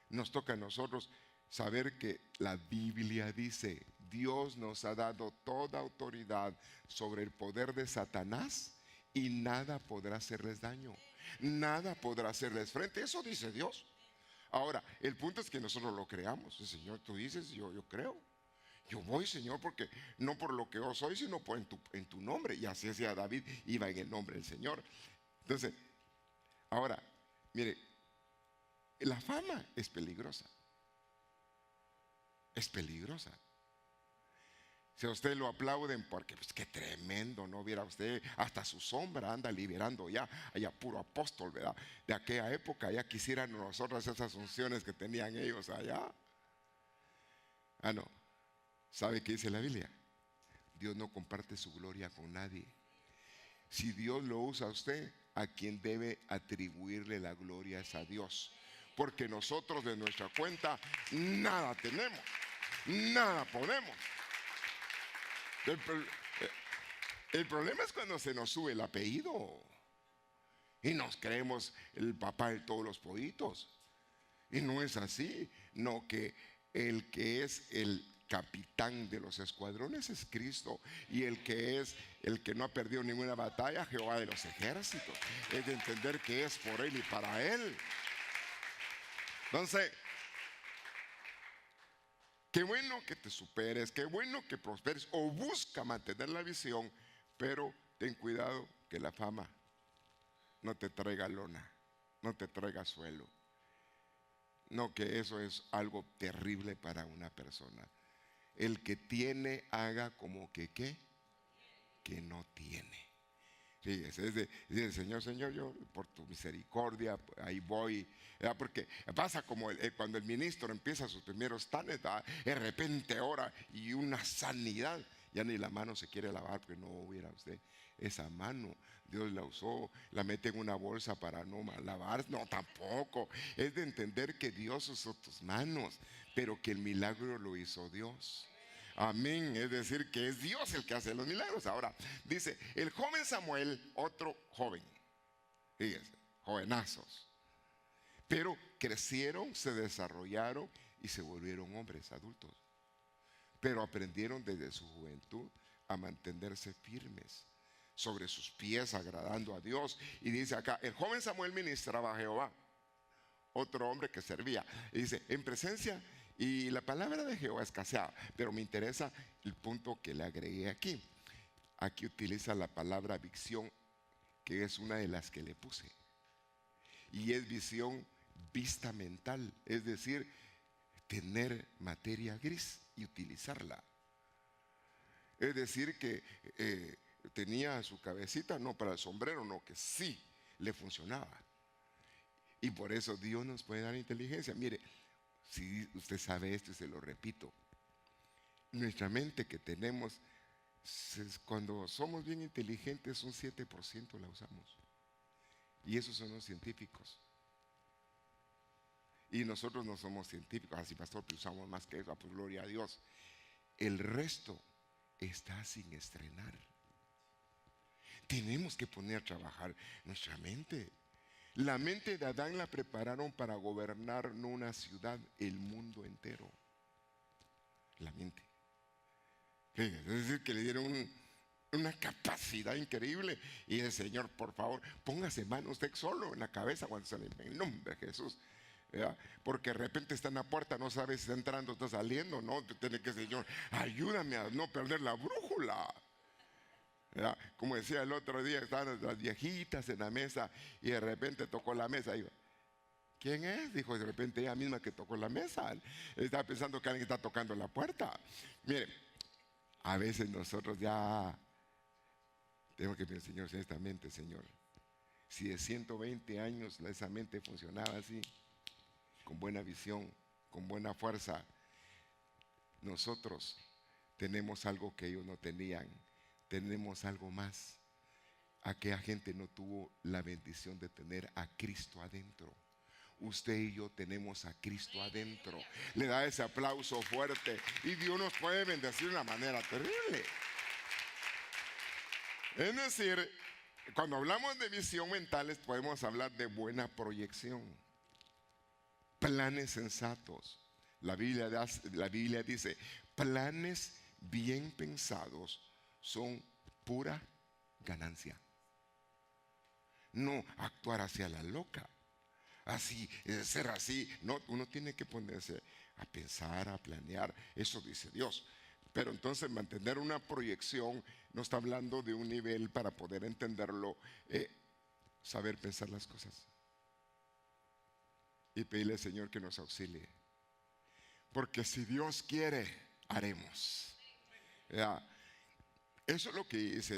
Nos toca a nosotros saber que la Biblia dice, Dios nos ha dado toda autoridad sobre el poder de Satanás y nada podrá hacerles daño, nada podrá hacerles frente. Eso dice Dios. Ahora, el punto es que nosotros lo creamos. El Señor, tú dices, yo creo. Yo voy, Señor, porque no por lo que yo soy, sino en tu nombre. Y así decía David, iba en el nombre del Señor. Entonces, ahora, mire, la fama es peligrosa. Es peligrosa. Si a usted lo aplauden porque pues qué tremendo, no viera usted, hasta su sombra anda liberando ya, allá puro apóstol, ¿verdad? De aquella época, ya quisieran nosotros esas unciones que tenían ellos allá. Ah, no. ¿Sabe qué dice la Biblia? Dios no comparte su gloria con nadie. Si Dios lo usa a usted, a quien debe atribuirle la gloria es a Dios. Porque nosotros de nuestra cuenta nada tenemos, nada podemos. El problema es cuando se nos sube el apellido y nos creemos el papá de todos los pollitos. Y no es así, no, que el que es el capitán de los escuadrones es Cristo, y el que no ha perdido ninguna batalla, Jehová de los ejércitos. Es de entender que es por él y para él. Entonces, qué bueno que te superes, qué bueno que prosperes, o busca mantener la visión, pero ten cuidado que la fama no te traiga lona, no te traiga suelo. No, que eso es algo terrible para una persona. El que tiene, haga como que ¿qué? Que no tiene. Fíjese, es decir, Señor, yo por tu misericordia, ahí voy. Porque pasa como cuando el ministro empieza sus primeros tanes, de repente ora y una sanidad, ya ni la mano se quiere lavar porque no hubiera usted. esa mano. Dios la usó, la mete en una bolsa para no lavar. No, tampoco. Es de entender que Dios usó tus manos, pero que el milagro lo hizo Dios. Amén. Es decir, que es Dios el que hace los milagros. Ahora, dice, el joven Samuel, otro joven. Fíjense, jovenazos. Pero crecieron, se desarrollaron y se volvieron hombres adultos. Pero aprendieron desde su juventud a mantenerse firmes sobre sus pies, agradando a Dios. Y dice acá, el joven Samuel ministraba a Jehová, otro hombre que servía. Y dice, en presencia, y la palabra de Jehová escaseaba, pero me interesa el punto que le agregué aquí. Aquí utiliza la palabra visión, que es una de las que le puse. Y es visión, vista mental, es decir, tener materia gris y utilizarla. Es decir, que tenía su cabecita, no para el sombrero, no, que sí le funcionaba. Y por eso Dios nos puede dar inteligencia. Mire, si usted sabe esto y se lo repito, nuestra mente que tenemos, cuando somos bien inteligentes, un 7% la usamos. Y esos son los científicos. Y nosotros no somos científicos. Así, pastor, pues usamos más que eso, pues gloria a Dios. El resto está sin estrenar. Tenemos que poner a trabajar nuestra mente. La mente de Adán la prepararon para gobernar no una ciudad, el mundo entero. La mente. Es decir, que le dieron una capacidad increíble. Y el Señor, por favor, póngase mano usted solo en la cabeza cuando sale en el nombre de Jesús. ¿Ya? Porque de repente está en la puerta, no sabe si está entrando o está saliendo. No, tiene que, Señor, ayúdame a no perder la brújula. ¿Ya? Como decía el otro día, estaban las viejitas en la mesa y de repente tocó la mesa. Y, ¿quién es? Dijo de repente ella misma que tocó la mesa. Estaba pensando que alguien está tocando la puerta. Mire, a veces nosotros ya tenemos que decir, Señor, esta mente, Señor, si de 120 años esa mente funcionaba así, con buena visión, con buena fuerza, nosotros tenemos algo que ellos no tenían, tenemos algo más. Aquella gente no tuvo la bendición de tener a Cristo adentro. Usted y yo tenemos a Cristo adentro. Le da ese aplauso fuerte y Dios nos puede bendecir de una manera terrible. Es decir, cuando hablamos de visión mentales podemos hablar de buena proyección, planes sensatos. La Biblia dice, planes bien pensados son pura ganancia. No actuar hacia la loca, así, ser así. No, uno tiene que ponerse a pensar, a planear. Eso dice Dios. Pero entonces mantener una proyección no está hablando de un nivel para poder entenderlo, saber pensar las cosas y pedirle al Señor que nos auxilie. Porque si Dios quiere, haremos. ¿Ya? Eso es lo que dice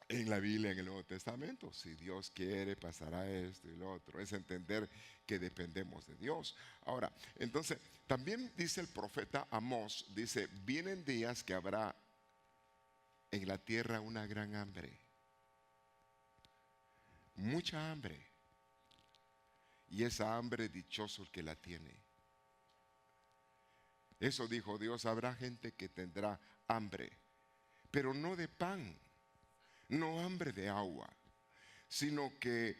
en la Biblia, en el Nuevo Testamento. Si Dios quiere, pasará esto y lo otro. Es entender que dependemos de Dios. Ahora, entonces, también dice el profeta Amós, dice, vienen días que habrá en la tierra una gran hambre. Mucha hambre. Y esa hambre, dichoso el que la tiene. Eso dijo Dios, habrá gente que tendrá hambre, pero no de pan, no hambre de agua, sino que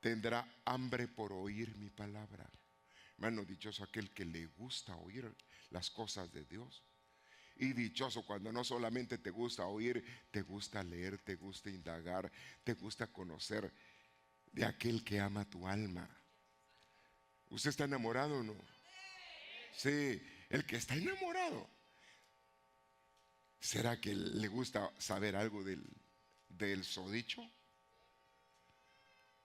tendrá hambre por oír mi palabra. Hermano, dichoso aquel que le gusta oír las cosas de Dios. Y dichoso cuando no solamente te gusta oír, te gusta leer, te gusta indagar, te gusta conocer de aquel que ama tu alma. ¿Usted está enamorado o no? Sí, el que está enamorado. ¿Será que le gusta saber algo del sodicho?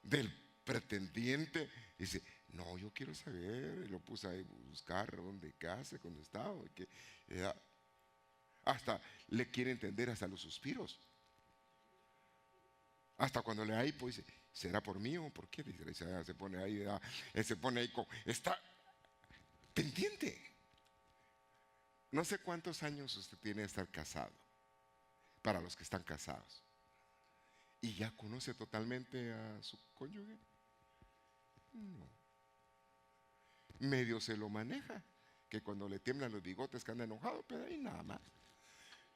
Del pretendiente. Dice, no, yo quiero saber. Y lo puse ahí a buscar dónde casa, cuando estaba. Hasta le quiere entender hasta los suspiros. Hasta cuando le da hipo dice, ¿será por mí o por qué? Dice, se pone ahí, está pendiente. No sé cuántos años usted tiene de estar casado. para los que están casados. ¿Y ya conoce totalmente a su cónyuge? No. Medio se lo maneja, que cuando le tiemblan los bigotes que anda enojado, pero ahí nada más,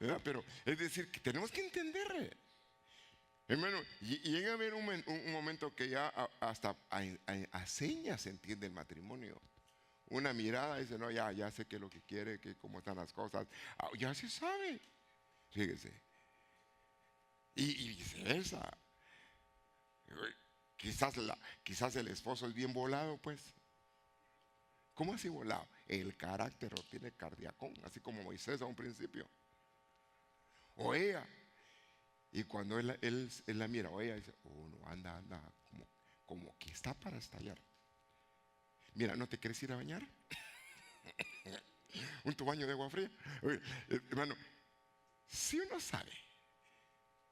¿verdad? Pero es decir, que tenemos que entender, hermano, y llega a haber un momento que ya hasta a señas se entiende el matrimonio. Una mirada dice, no, ya sé qué es lo que quiere, que cómo están las cosas, ya se sabe, fíjese. Y viceversa. Quizás el esposo es bien volado, pues. ¿Cómo así volado? El carácter lo tiene cardiacón, así como Moisés a un principio. O ella. Y cuando él la mira, o ella dice, oh no, anda, como que está para estallar. Mira, ¿no te quieres ir a bañar? Un tu baño de agua fría. Oye, hermano, si uno sabe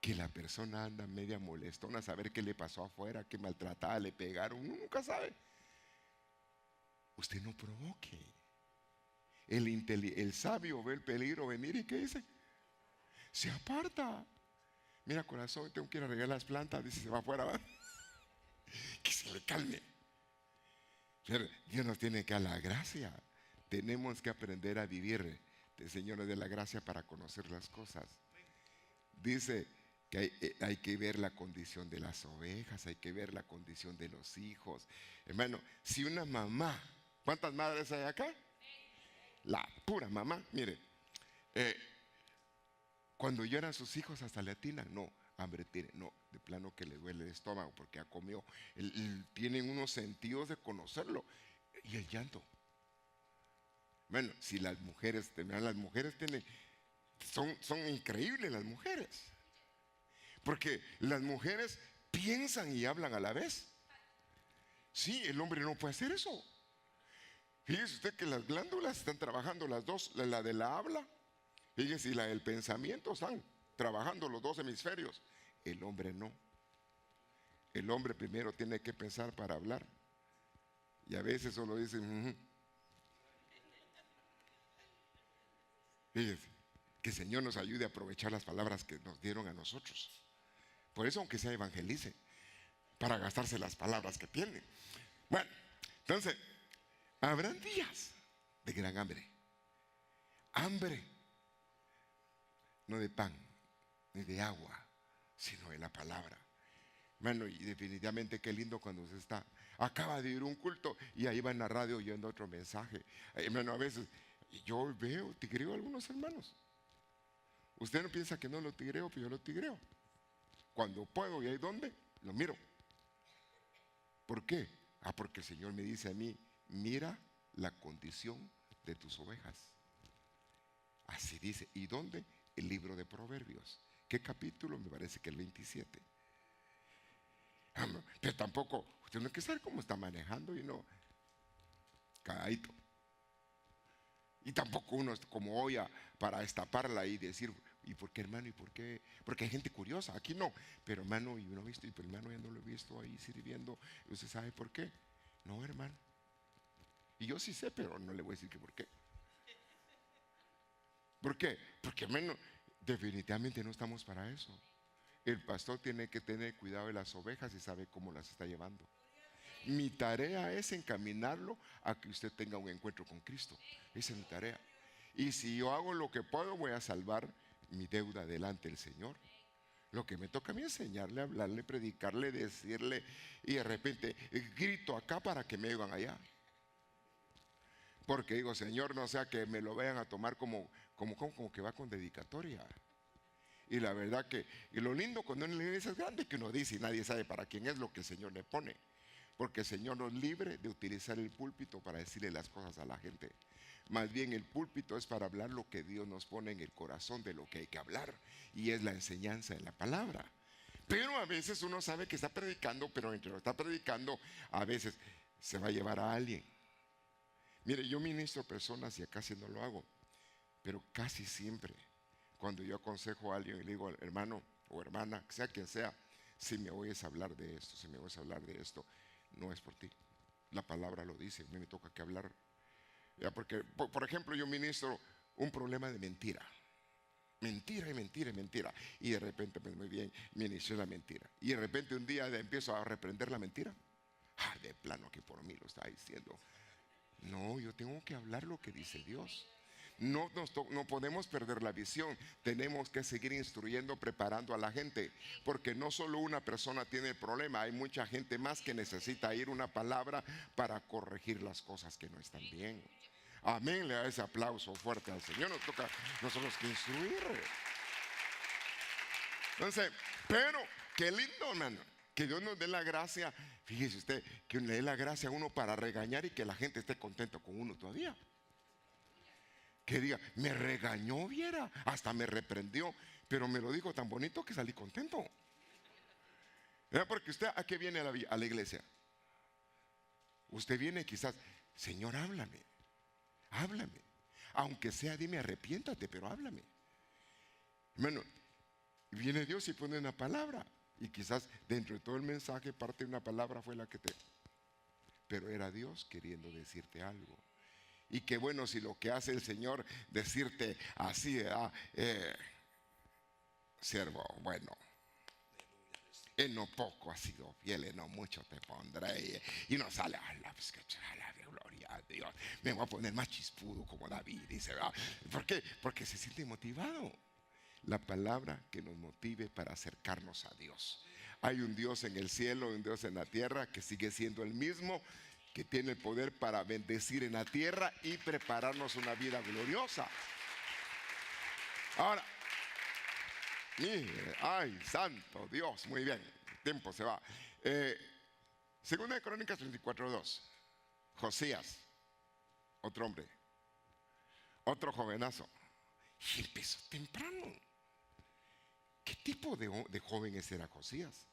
que la persona anda media molestona, saber qué le pasó afuera, que maltratada, le pegaron, uno nunca sabe. Usted no provoque. El sabio ve el peligro venir y ¿qué dice? Se aparta. Mira, corazón, tengo que ir a regar las plantas. Dice, se va afuera, ¿va? Que se le calme. Dios nos tiene que dar la gracia. Tenemos que aprender a vivir del Señor de la gracia para conocer las cosas. Dice que hay que ver la condición de las ovejas, hay que ver la condición de los hijos. Hermano, si una mamá, ¿cuántas madres hay acá? La pura mamá, mire, cuando lloran sus hijos hasta le atinan, no, hambre tiene, no, de plano que le duele el estómago porque ha comido. Tienen unos sentidos de conocerlo. Y el llanto. Bueno, si las mujeres tienen, son increíbles las mujeres. Porque las mujeres piensan y hablan a la vez. Sí, el hombre no puede hacer eso. Fíjese usted que las glándulas están trabajando las dos, la de la habla, fíjese, y la del pensamiento están trabajando los dos hemisferios. El hombre no. El hombre primero tiene que pensar para hablar. Y a veces solo dice, fíjese, que el Señor nos ayude a aprovechar las palabras que nos dieron a nosotros. Por eso, aunque sea evangelice, para gastarse las palabras que tiene. Bueno, entonces, habrán días de gran hambre. Hambre, no de pan, ni de agua, sino de la palabra. Bueno, y definitivamente qué lindo cuando se acaba de ir un culto y ahí va en la radio oyendo otro mensaje. Hermano, a veces yo veo, tigreo a algunos hermanos. Usted no piensa que no lo tigreo, pero yo lo tigreo. Cuando puedo y ahí donde, lo miro. ¿Por qué? Porque el Señor me dice a mí, mira la condición de tus ovejas. Así dice. ¿Y dónde? El libro de Proverbios. ¿Qué capítulo? Me parece que el 27. Pero tampoco, usted no hay que saber cómo está manejando y no, cagadito. Y tampoco uno es como olla para destaparla y decir, ¿y por qué, hermano? ¿Y por qué? Porque hay gente curiosa, aquí no. Pero hermano, y uno ha visto, y pero hermano ya no lo he visto ahí sirviendo. ¿Y usted sabe por qué? No, hermano. Y yo sí sé, pero no le voy a decir que por qué. ¿Por qué? Porque hermano, definitivamente no estamos para eso. El pastor tiene que tener cuidado de las ovejas y sabe cómo las está llevando. Mi tarea es encaminarlo a que usted tenga un encuentro con Cristo. Esa es mi tarea. Y si yo hago lo que puedo, voy a salvar mi deuda delante del Señor. Lo que me toca a mí es enseñarle, hablarle, predicarle, decirle, y de repente grito acá para que me oigan allá. Porque digo, Señor, no sea que me lo vayan a tomar como que va con dedicatoria. Y la verdad que y lo lindo cuando en la iglesia es grande que uno dice y nadie sabe para quién es lo que el Señor le pone. Porque el Señor nos libre de utilizar el púlpito para decirle las cosas a la gente. Más bien el púlpito es para hablar lo que Dios nos pone en el corazón de lo que hay que hablar. Y es la enseñanza de la palabra. Pero a veces uno sabe que está predicando, pero entre lo que está predicando, a veces se va a llevar a alguien. Mire, yo ministro personas y casi no lo hago. Pero casi siempre, cuando yo aconsejo a alguien y le digo, hermano o hermana, sea quien sea, si me oyes hablar de esto, si me oyes hablar de esto, no es por ti. La palabra lo dice, a mí me toca que hablar. Ya, porque, por ejemplo, yo ministro un problema de mentira. Mentira y mentira y mentira. Y de repente, pues muy bien, me inició la mentira. Y de repente un día empiezo a reprender la mentira. De plano que por mí lo está diciendo. No, yo tengo que hablar lo que dice Dios. No podemos perder la visión. Tenemos que seguir instruyendo, preparando a la gente, porque no solo una persona tiene el problema, hay mucha gente más que necesita oír una palabra para corregir las cosas que no están bien. Amén, le da ese aplauso fuerte al Señor. Nos toca nosotros que instruir. Entonces, pero qué lindo, hermano, que Dios nos dé la gracia. Fíjese usted, que le dé la gracia a uno para regañar y que la gente esté contento con uno todavía. Que diga, me regañó, viera, hasta me reprendió, pero me lo dijo tan bonito que salí contento. Porque usted, ¿a qué viene a la iglesia? Usted viene quizás, Señor, háblame. Háblame. Aunque sea, dime, arrepiéntate, pero háblame. Hermano, viene Dios y pone una palabra. Y quizás dentro de todo el mensaje, parte de una palabra fue la que te... Pero era Dios queriendo decirte algo. Y qué bueno si lo que hace el Señor decirte así, siervo, bueno, en lo poco has sido fiel, en lo mucho te pondré. Y no sale, gloria a Dios, me voy a poner más chispudo como David, dice, ¿verdad? ¿Por qué? Porque se siente motivado. La palabra que nos motive para acercarnos a Dios. Hay un Dios en el cielo, un Dios en la tierra que sigue siendo el mismo, que tiene el poder para bendecir en la tierra y prepararnos una vida gloriosa. Ahora, mire, ay, santo Dios, muy bien, el tiempo se va. Segunda de Crónicas 34:2, Josías, otro hombre, otro jovenazo, y empezó temprano. ¿Qué tipo de jóvenes era Josías?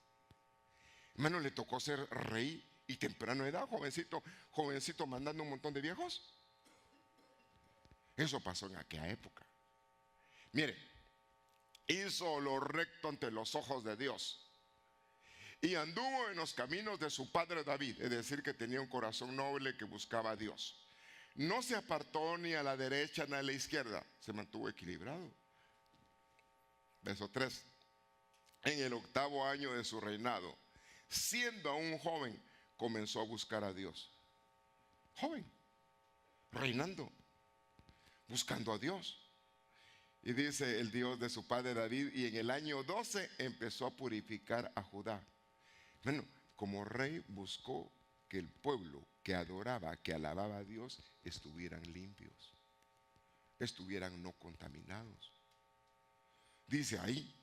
Hermano, le tocó ser rey y temprano edad, jovencito mandando un montón de viejos. Eso pasó en aquella época. Mire, hizo lo recto ante los ojos de Dios y anduvo en los caminos de su padre David, es decir, que tenía un corazón noble que buscaba a Dios. No se apartó ni a la derecha ni a la izquierda, se mantuvo equilibrado. Verso 3. En el 8º año de su reinado, siendo aún joven, comenzó a buscar a Dios. Joven, reinando, buscando a Dios. Y dice el Dios de su padre David, y en el año 12 empezó a purificar a Judá. Bueno, como rey buscó que el pueblo que adoraba, que alababa a Dios, estuvieran limpios, estuvieran no contaminados. Dice ahí,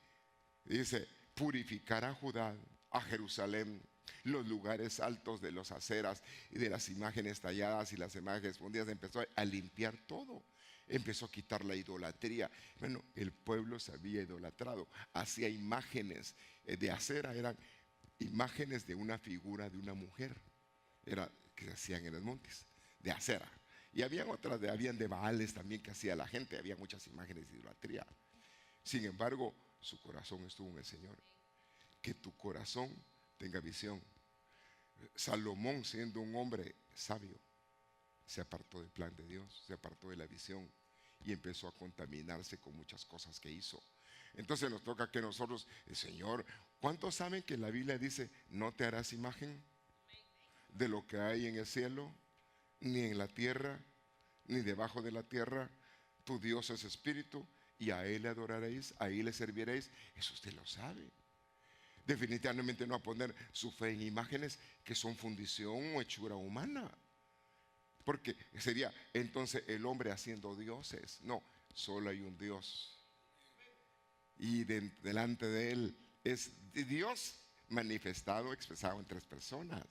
dice, purificar a Judá, a Jerusalén, los lugares altos de las aceras y de las imágenes talladas y las imágenes fundidas. Empezó a limpiar todo. Empezó a quitar la idolatría. Bueno, el pueblo se había idolatrado. Hacía imágenes de acera, eran imágenes de una figura de una mujer. Era que se hacían en los montes, de acera. Y habían otras, habían de Baales también que hacía la gente. Había muchas imágenes de idolatría. Sin embargo, su corazón estuvo en el Señor. Que tu corazón tenga visión. Salomón, siendo un hombre sabio, se apartó del plan de Dios, se apartó de la visión y empezó a contaminarse con muchas cosas que hizo. Entonces nos toca que nosotros, el Señor, ¿cuántos saben que la Biblia dice, no te harás imagen de lo que hay en el cielo, ni en la tierra, ni debajo de la tierra? Tu Dios es espíritu y a Él le adoraréis, a Él le serviréis. Eso usted lo sabe. Definitivamente no a poner su fe en imágenes que son fundición o hechura humana, porque sería entonces el hombre haciendo dioses. No, solo hay un Dios y delante de Él es Dios manifestado, expresado en 3 personas,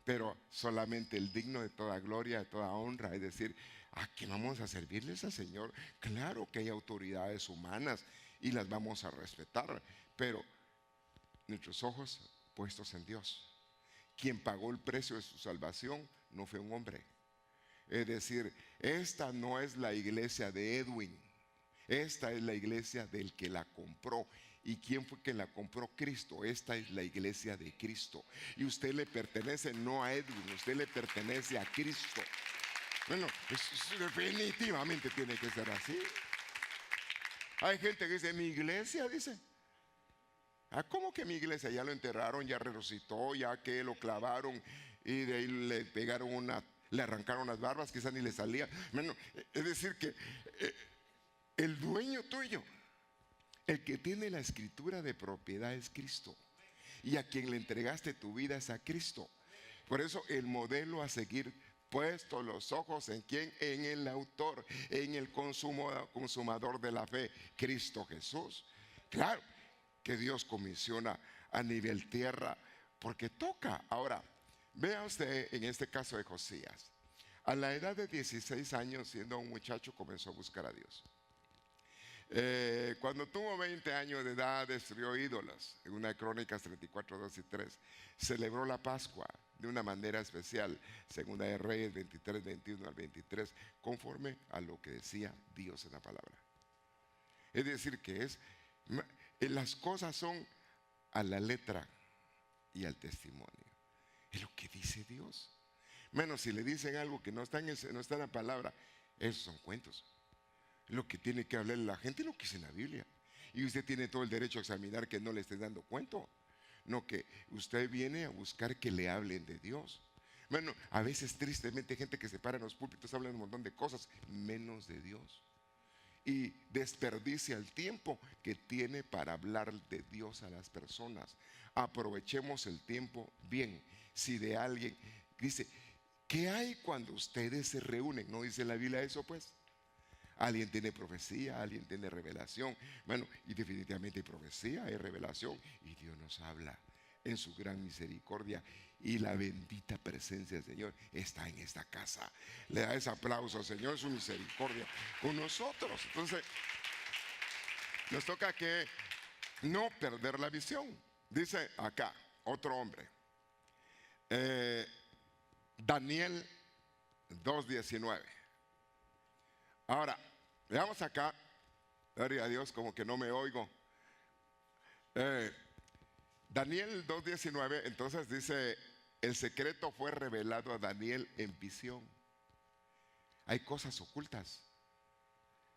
pero solamente el digno de toda gloria, de toda honra. Es decir, ¿a qué vamos a servirles al Señor? Claro que hay autoridades humanas y las vamos a respetar, pero nuestros ojos puestos en Dios. Quien pagó el precio de su salvación no fue un hombre. Es decir, esta no es la iglesia de Edwin, esta es la iglesia del que la compró. ¿Y quién fue quien la compró? Cristo. Esta es la iglesia de Cristo. Y usted le pertenece no a Edwin, usted le pertenece a Cristo. Bueno, eso definitivamente tiene que ser así. Hay gente que dice, mi iglesia, dice. ¿Cómo que mi iglesia? Ya lo enterraron, ya resucitó, ya que lo clavaron y de ahí le pegaron le arrancaron las barbas, quizás ni le salía. Bueno, es decir que el dueño tuyo, el que tiene la escritura de propiedad es Cristo. Y a quien le entregaste tu vida es a Cristo. Por eso el modelo a seguir, puesto los ojos en quién, en el autor, en el consumador de la fe, Cristo Jesús. Claro que Dios comisiona a nivel tierra, porque toca. Ahora, vea usted en este caso de Josías. A la edad de 16 años, siendo un muchacho, comenzó a buscar a Dios. Cuando tuvo 20 años de edad, destruyó ídolos. En una de Crónicas 34, 2 y 3. Celebró la Pascua de una manera especial. Segunda de Reyes 23, 21 al 23, conforme a lo que decía Dios en la palabra. Es decir, que las cosas son a la letra y al testimonio. Es lo que dice Dios. Menos si le dicen algo que no está en la palabra, esos son cuentos. Lo que tiene que hablarle la gente es lo que dice en la Biblia. Y usted tiene todo el derecho a examinar que no le esté dando cuento. No, que usted viene a buscar que le hablen de Dios. Bueno, a veces tristemente hay gente que se para en los púlpitos, habla un montón de cosas, menos de Dios. Y desperdicia el tiempo que tiene para hablar de Dios a las personas. Aprovechemos el tiempo bien. Si de alguien dice, ¿qué hay cuando ustedes se reúnen? ¿No dice la Biblia eso pues? Alguien tiene profecía, alguien tiene revelación. Bueno, y definitivamente hay profecía, hay revelación. Y Dios nos habla en su gran misericordia. Y la bendita presencia del Señor está en esta casa. Le da ese aplauso al Señor, su misericordia con nosotros. Entonces, nos toca que no perder la visión. Dice acá, otro hombre. Daniel 2:19. Ahora, veamos acá, gloria a Dios, como que no me oigo. Daniel 2:19, entonces dice, el secreto fue revelado a Daniel en visión. Hay cosas ocultas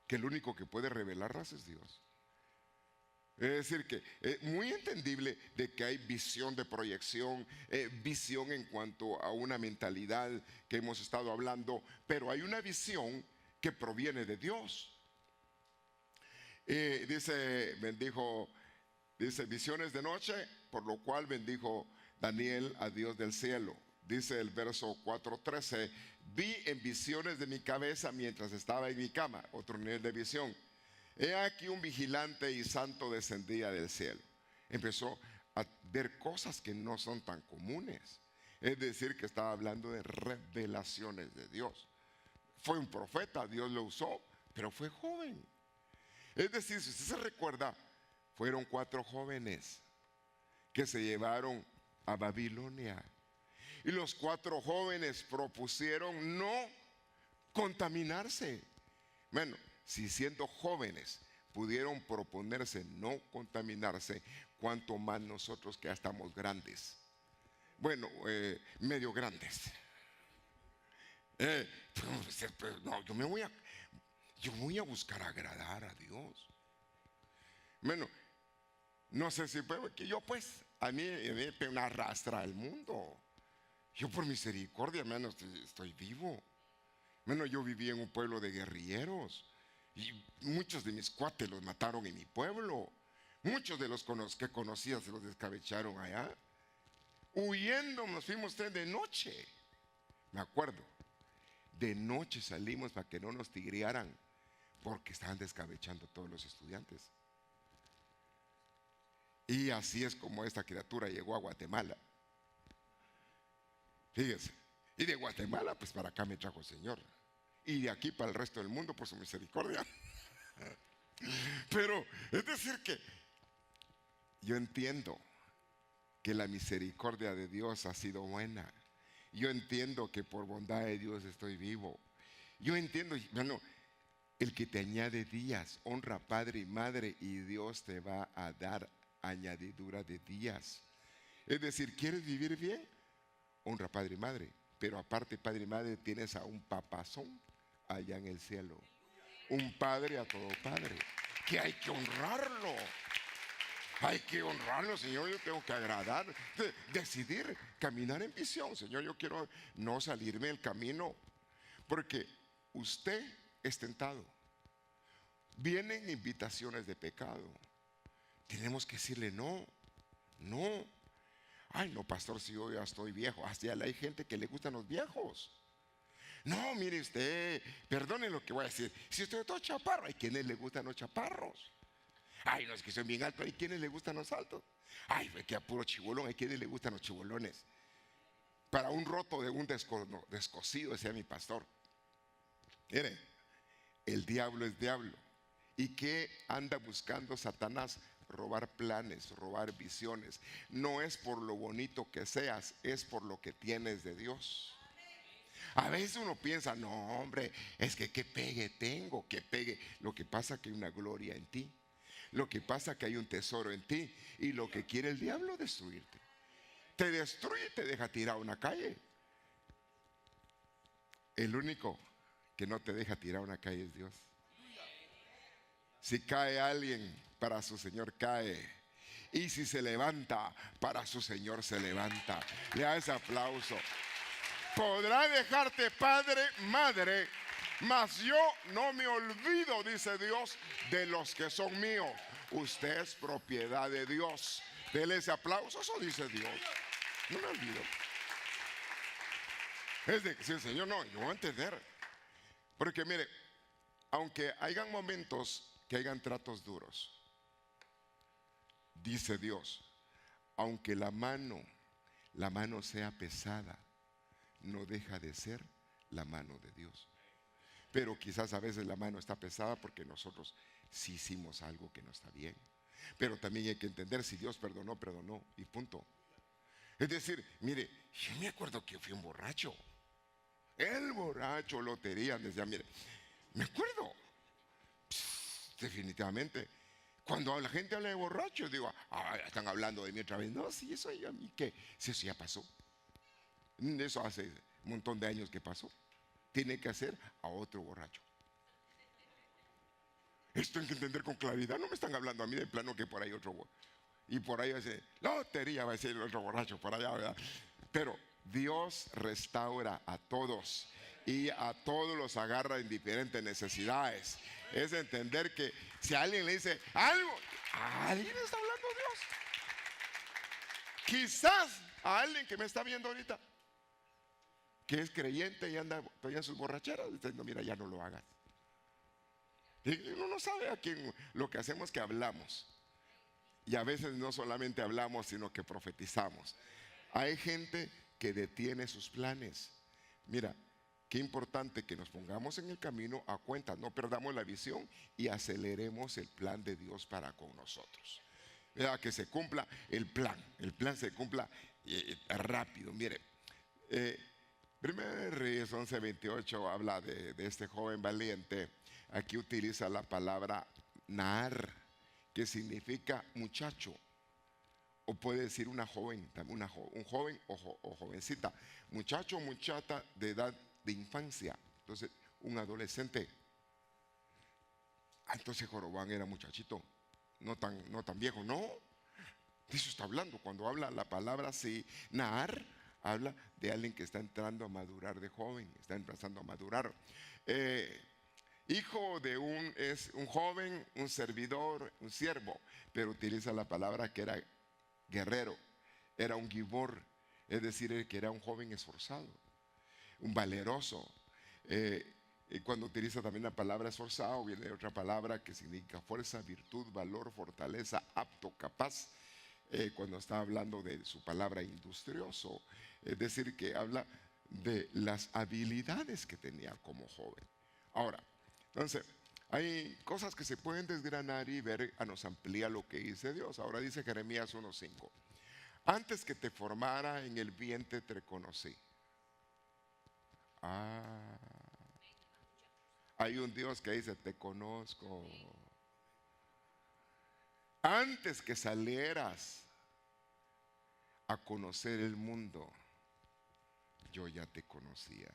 que el único que puede revelarlas es Dios. Es decir que es muy entendible de que hay visión de proyección, visión en cuanto a una mentalidad que hemos estado hablando, pero hay una visión que proviene de Dios. Dice visiones de noche, por lo cual bendijo Daniel a Dios del cielo. Dice el verso 4:13, vi en visiones de mi cabeza mientras estaba en mi cama. Otro nivel de visión. He aquí un vigilante y santo descendía del cielo. Empezó a ver cosas que no son tan comunes. Es decir, que estaba hablando de revelaciones de Dios. Fue un profeta, Dios lo usó, pero fue joven. Es decir, si usted se recuerda, fueron 4 jóvenes que se llevaron a Babilonia. Y los 4 jóvenes propusieron no contaminarse. Bueno, si siendo jóvenes pudieron proponerse no contaminarse, cuanto más nosotros que ya estamos grandes. Bueno, medio grandes. No, yo voy a buscar agradar a Dios. Bueno, no sé si que yo pues, a mí me arrastra al mundo. Yo por misericordia, hermano, estoy vivo. Bueno, yo viví en un pueblo de guerrilleros y muchos de mis cuates los mataron en mi pueblo. Muchos de los que conocía se los descabecharon allá. Huyendo nos fuimos de noche. Me acuerdo. De noche salimos para que no nos tigrearan, porque estaban descabechando a todos los estudiantes. Y así es como esta criatura llegó a Guatemala. Fíjense. Y de Guatemala pues para acá me trajo el Señor. Y de aquí para el resto del mundo por su misericordia. Pero es decir que yo entiendo que la misericordia de Dios ha sido buena. Yo entiendo que por bondad de Dios estoy vivo. Yo entiendo, bueno, el que te añade días, honra padre y madre, y Dios te va a dar añadidura de días. Es decir, ¿quieres vivir bien? Honra padre y madre. Pero aparte padre y madre, tienes a un papazón allá en el cielo. Un padre a todo padre. que hay que honrarlo. Hay que honrarlo, Señor, yo tengo que agradar, decidir caminar en visión. Señor, yo quiero no salirme del camino, porque usted es tentado. Vienen invitaciones de pecado. Tenemos que decirle no, no. Ay, no, pastor, si yo ya estoy viejo. Hasta ya hay gente que le gustan los viejos. No, mire usted, perdone lo que voy a decir. Si usted es todo chaparro, hay quienes le gustan los chaparros. Ay, no, es que soy bien alto, hay quienes le gustan los altos. Ay, que a puro chibolón, hay quienes le gustan los chibolones. Para un roto de un descosido, decía mi pastor. Mire, el diablo es diablo. ¿Y qué anda buscando Satanás? Robar planes, robar visiones. No es por lo bonito que seas, es por lo que tienes de Dios. A veces uno piensa, no hombre, es que qué pegue tengo, qué pegue. Lo que pasa es que hay una gloria en ti. Lo que pasa es que hay un tesoro en ti. Y lo que quiere el diablo es destruirte. Te destruye y te deja tirado a una calle. El único que no te deja tirado a una calle es Dios. Si cae alguien, para su Señor cae. Y si se levanta, para su Señor se levanta. Le da ese aplauso. Podrá dejarte padre, madre, mas yo no me olvido, dice Dios, de los que son míos. Usted es propiedad de Dios. Dele ese aplauso, eso dice Dios. No me olvido. Es de que si el Señor no, yo voy a entender. Porque mire, aunque hayan momentos que hayan tratos duros, dice Dios, aunque la mano sea pesada, no deja de ser la mano de Dios. Pero quizás a veces la mano está pesada porque nosotros sí hicimos algo que no está bien. Pero también hay que entender, si Dios perdonó, perdonó y punto. Es decir, mire, yo me acuerdo que fui un borracho. El borracho lotería decía, mire, me acuerdo. Definitivamente. Cuando la gente habla de borracho, digo, están hablando de mí otra vez. No, si eso a mí qué, si eso ya pasó. Eso hace un montón de años que pasó. Tiene que hacer a otro borracho. Esto hay que entender con claridad. No me están hablando a mí de plano que por ahí otro borracho. Y por ahí va a decir, lotería va a decir el otro borracho por allá, ¿verdad? Pero Dios restaura a todos y a todos los agarra en diferentes necesidades. Es entender que si alguien le dice algo, a alguien está hablando Dios. Quizás a alguien que me está viendo ahorita, que es creyente y anda todavía en sus borracheras, diciendo, mira, ya no lo hagas. Y uno no sabe a quién. Lo que hacemos es que hablamos. Y a veces no solamente hablamos, sino que profetizamos. Hay gente que detiene sus planes. Mira, qué importante que nos pongamos en el camino a cuenta, no perdamos la visión y aceleremos el plan de Dios para con nosotros. Mira, que se cumpla el plan se cumpla rápido. Mire, 1 Reyes 11:28 habla de este joven valiente. Aquí utiliza la palabra Naar, que significa muchacho, o puede decir una joven, un joven o jovencita, muchacho o muchacha de edad de infancia. Entonces, un adolescente. Entonces Jorobán era muchachito, no tan viejo, no. De eso está hablando. Cuando habla la palabra así, Naar, habla de alguien que está entrando a madurar de joven, está empezando a madurar. Hijo de es un joven, un servidor, un siervo, pero utiliza la palabra que era guerrero, era un gibor, es decir, que era un joven esforzado, un valeroso. Y cuando utiliza también la palabra esforzado, viene de otra palabra que significa fuerza, virtud, valor, fortaleza, apto, capaz. Cuando está hablando de su palabra industrioso, es decir, que habla de las habilidades que tenía como joven. Ahora, entonces, hay cosas que se pueden desgranar y ver, nos amplía lo que dice Dios. Ahora dice Jeremías 1:5. Antes que te formara en el vientre te conocí. Hay un Dios que dice, te conozco. Antes que salieras a conocer el mundo, yo ya te conocía.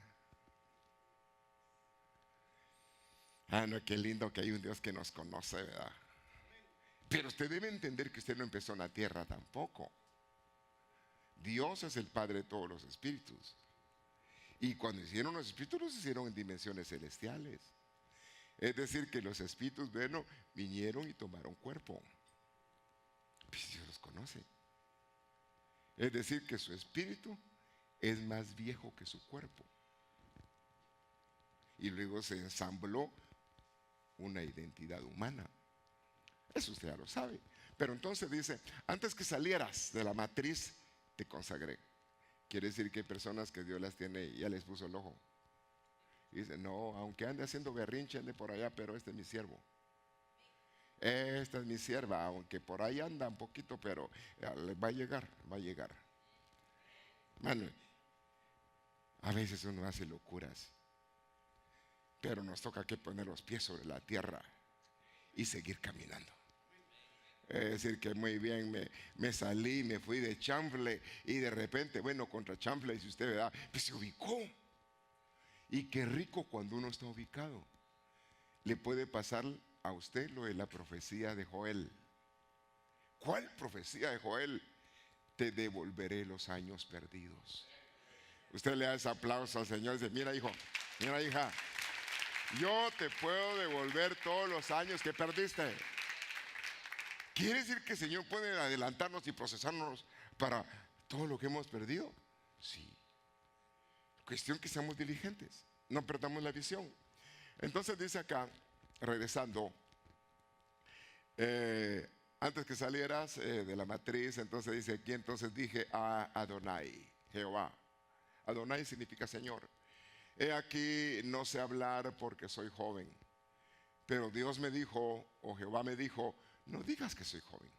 No, qué lindo que hay un Dios que nos conoce, ¿verdad? Pero usted debe entender que usted no empezó en la tierra tampoco. Dios es el Padre de todos los espíritus. Y cuando hicieron los espíritus, los hicieron en dimensiones celestiales. Es decir, que los espíritus, bueno, vinieron y tomaron cuerpo. Pues Dios los conoce. Es decir, que su espíritu es más viejo que su cuerpo. Y luego se ensambló una identidad humana. Eso usted ya lo sabe. Pero entonces dice, antes que salieras de la matriz, te consagré. Quiere decir que hay personas que Dios las tiene y ya les puso el ojo. Y dice, no, aunque ande haciendo berrinche, ande por allá, pero este es mi siervo. Esta es mi sierva, aunque por ahí anda un poquito, pero va a llegar, va a llegar. Mano, a veces uno hace locuras, pero nos toca que poner los pies sobre la tierra y seguir caminando. Es decir, que muy bien, me salí, me fui de chanfle y de repente, bueno, contra chanfle, si usted ve, pues se ubicó. Y qué rico cuando uno está ubicado. Le puede pasar a usted lo de la profecía de Joel. ¿Cuál profecía de Joel? Te devolveré los años perdidos. Usted le da ese aplauso al Señor y dice, mira hijo, mira hija, yo te puedo devolver todos los años que perdiste. ¿Quiere decir que el Señor puede adelantarnos y procesarnos para todo lo que hemos perdido? Sí. Cuestión que seamos diligentes, no perdamos la visión. Entonces dice acá, regresando, antes que salieras de la matriz, entonces dice aquí, entonces dije a Adonai, Jehová. Adonai significa Señor. He aquí, no sé hablar porque soy joven. Pero Dios me dijo, o Jehová me dijo, no digas que soy joven.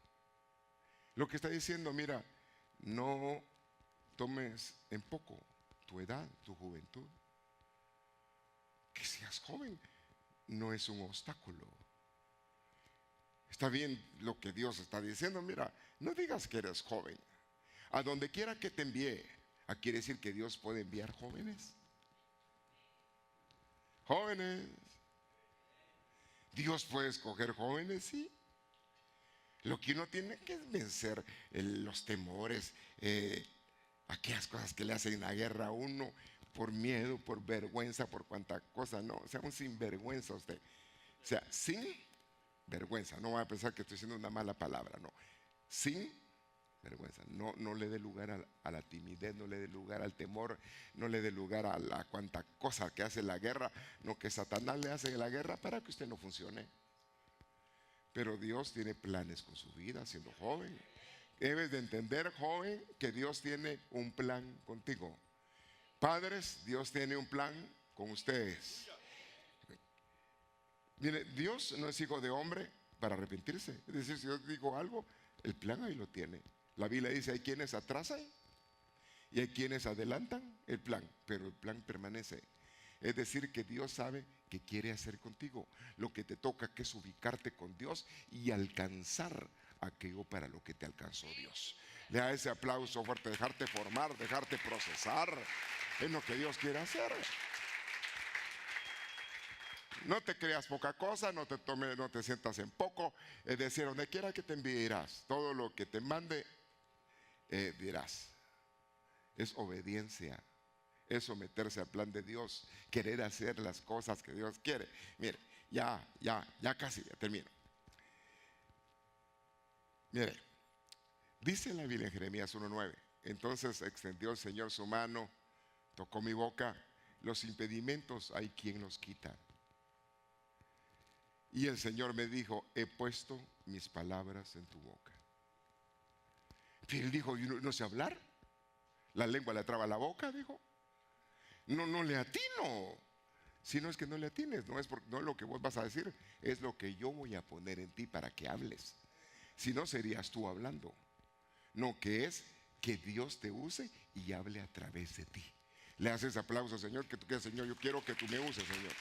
Lo que está diciendo, mira, no tomes en poco tu edad, tu juventud. Que seas joven no es un obstáculo. Está bien lo que Dios está diciendo, mira, no digas que eres joven. A donde quiera que te envíe, quiere decir que Dios puede enviar jóvenes. Jóvenes. Dios puede escoger jóvenes, sí. Lo que uno tiene que es vencer los temores, aquellas cosas que le hacen la guerra a uno por miedo, por vergüenza, por cuanta cosa. No, sea un sinvergüenza usted. O sea, sin vergüenza. No va a pensar que estoy diciendo una mala palabra, no. Sin vergüenza. No le dé lugar a la timidez, no le dé lugar al temor, no le dé lugar a la cuanta cosa que hace la guerra. No, que Satanás le hace la guerra para que usted no funcione. Pero Dios tiene planes con su vida siendo joven. Debes de entender, joven, que Dios tiene un plan contigo. Padres, Dios tiene un plan con ustedes. Mire, Dios no es hijo de hombre para arrepentirse. Es decir, si yo digo algo, el plan ahí lo tiene. La Biblia dice, hay quienes atrasan y hay quienes adelantan el plan, pero el plan permanece. Es decir, que Dios sabe qué quiere hacer contigo. Lo que te toca que es ubicarte con Dios y alcanzar aquello para lo que te alcanzó Dios. Le da ese aplauso fuerte, dejarte formar, dejarte procesar en lo que Dios quiere hacer. No te creas poca cosa, no te sientas en poco. Es decir, donde quiera que te envíe irás. Todo lo que te mande dirás. Es obediencia. Es someterse al plan de Dios, querer hacer las cosas que Dios quiere. Mire, ya casi, ya termino. Mire, dice la Biblia en Jeremías 1:9, entonces extendió el Señor su mano, tocó mi boca, los impedimentos hay quien los quita. Y el Señor me dijo, he puesto mis palabras en tu boca. Y él dijo, yo no sé hablar, la lengua le traba la boca, dijo. No le atino. Si no es que no le atines, no es lo que vos vas a decir, es lo que yo voy a poner en ti para que hables. Si no, serías tú hablando. No, que es que Dios te use y hable a través de ti. Le haces aplauso, Señor, que tú quieres, Señor, yo quiero que tú me uses, Señor.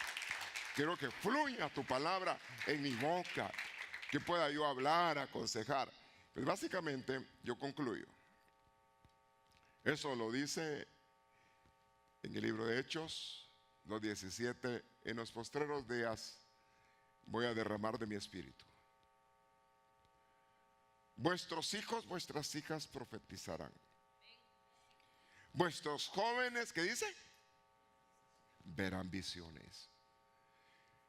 Quiero que fluya tu palabra en mi boca, que pueda yo hablar, aconsejar. Pues básicamente yo concluyo. Eso lo dice en el libro de Hechos 2:17, en los postreros días voy a derramar de mi espíritu. Vuestros hijos, vuestras hijas profetizarán. Vuestros jóvenes, ¿qué dice? Verán visiones.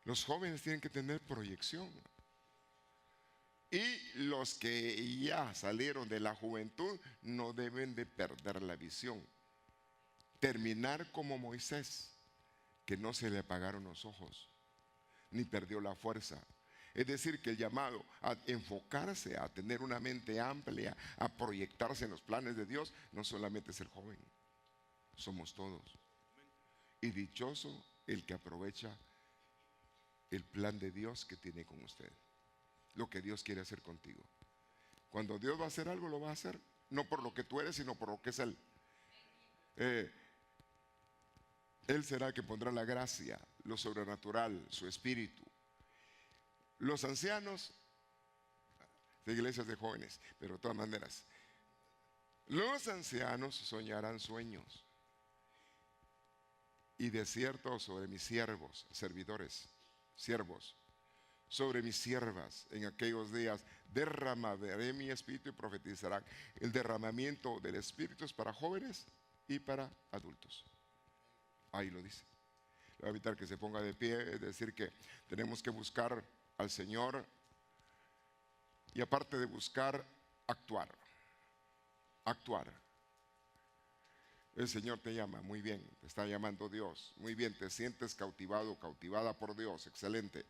Los jóvenes tienen que tener proyección. Y los que ya salieron de la juventud no deben de perder la visión. Terminar como Moisés, que no se le apagaron los ojos, ni perdió la fuerza. Es decir, que el llamado a enfocarse, a tener una mente amplia, a proyectarse en los planes de Dios, no solamente es el joven, somos todos. Y dichoso el que aprovecha el plan de Dios que tiene con usted, lo que Dios quiere hacer contigo. Cuando Dios va a hacer algo, lo va a hacer, no por lo que tú eres, sino por lo que es Él. Él será el que pondrá la gracia, lo sobrenatural, su espíritu. Los ancianos de iglesias de jóvenes, pero de todas maneras, los ancianos soñarán sueños. Y de cierto sobre mis siervos, servidores, siervos, sobre mis siervas en aquellos días derramaré mi espíritu y profetizarán. El derramamiento del espíritu es para jóvenes y para adultos. Ahí lo dice. Le voy a invitar que se ponga de pie, es decir que tenemos que buscar al Señor y aparte de buscar, actuar. El Señor te llama, muy bien, te está llamando Dios, muy bien, te sientes cautivado, cautivada por Dios, excelente.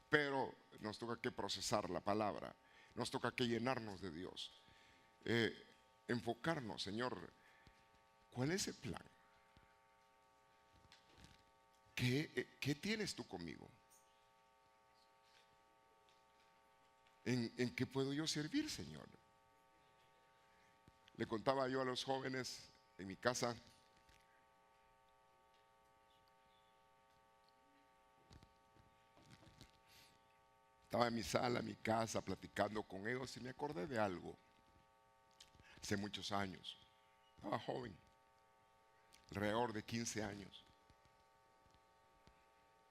Pero nos toca que procesar la palabra, nos toca que llenarnos de Dios, enfocarnos, Señor, ¿cuál es el plan? ¿Qué tienes tú conmigo? ¿En qué puedo yo servir, Señor? Le contaba yo a los jóvenes en mi casa, estaba en mi sala, en mi casa, platicando con ellos y me acordé de algo. Hace muchos años, estaba joven, alrededor de 15 años.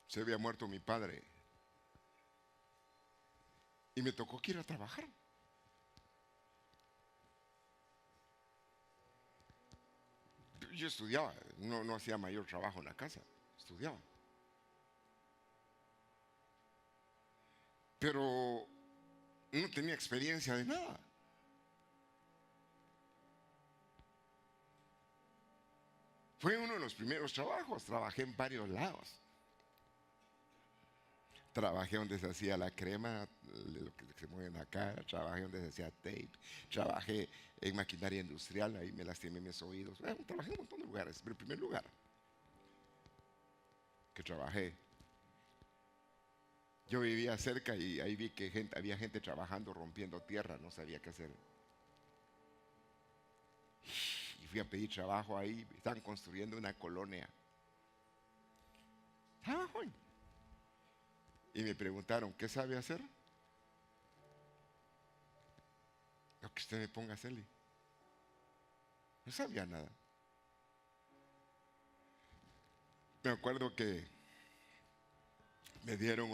Se había muerto mi padre y me tocó que ir a trabajar. Yo estudiaba, no hacía mayor trabajo en la casa, estudiaba. Pero no tenía experiencia de nada. Fue uno de los primeros trabajos, trabajé en varios lados. Trabajé donde se hacía la crema, lo que se mueven acá, trabajé donde se hacía tape, trabajé en maquinaria industrial, ahí me lastimé mis oídos. Trabajé en un montón de lugares, pero el primer lugar que trabajé, yo vivía cerca y ahí vi que había gente trabajando, rompiendo tierra, no sabía qué hacer. Y fui a pedir trabajo ahí, estaban construyendo una colonia. Estaba joven. Y me preguntaron, ¿qué sabe hacer? Lo que usted me ponga a hacerle. No sabía nada. Me acuerdo que me dieron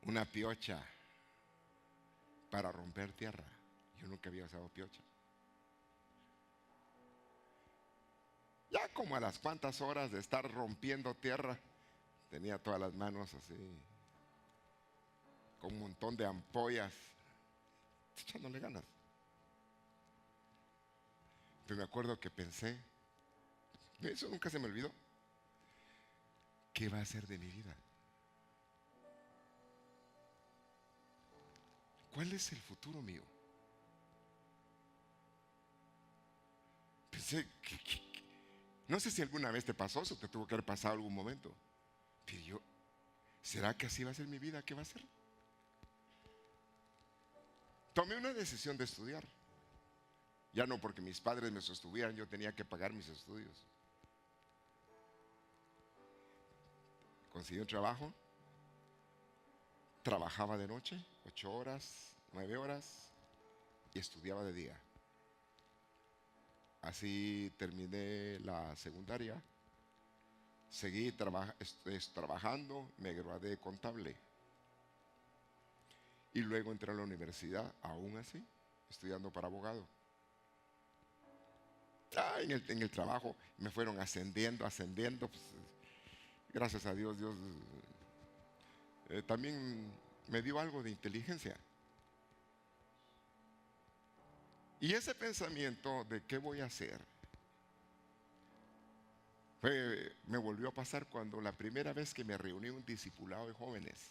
una piocha para romper tierra. Yo nunca había usado piocha. Ya como a las cuantas horas de estar rompiendo tierra, tenía todas las manos así, con un montón de ampollas, echándole ganas. Pero me acuerdo que pensé, eso nunca se me olvidó, ¿qué va a ser de mi vida? ¿Cuál es el futuro mío? Pensé, no sé si alguna vez te pasó eso, te tuvo que haber pasado algún momento. Pero yo, ¿será que así va a ser mi vida? ¿Qué va a ser? Tomé una decisión de estudiar. Ya no porque mis padres me sostuvieran, yo tenía que pagar mis estudios. Conseguí un trabajo, trabajaba de noche, 8 horas, 9 horas, y estudiaba de día. Así terminé la secundaria, seguí trabajando, me gradué de contable. Y luego entré a la universidad, aún así, estudiando para abogado. En el trabajo me fueron ascendiendo. Pues, gracias a Dios, Dios también me dio algo de inteligencia. Y ese pensamiento de qué voy a hacer me volvió a pasar cuando la primera vez que me reuní un discipulado de jóvenes.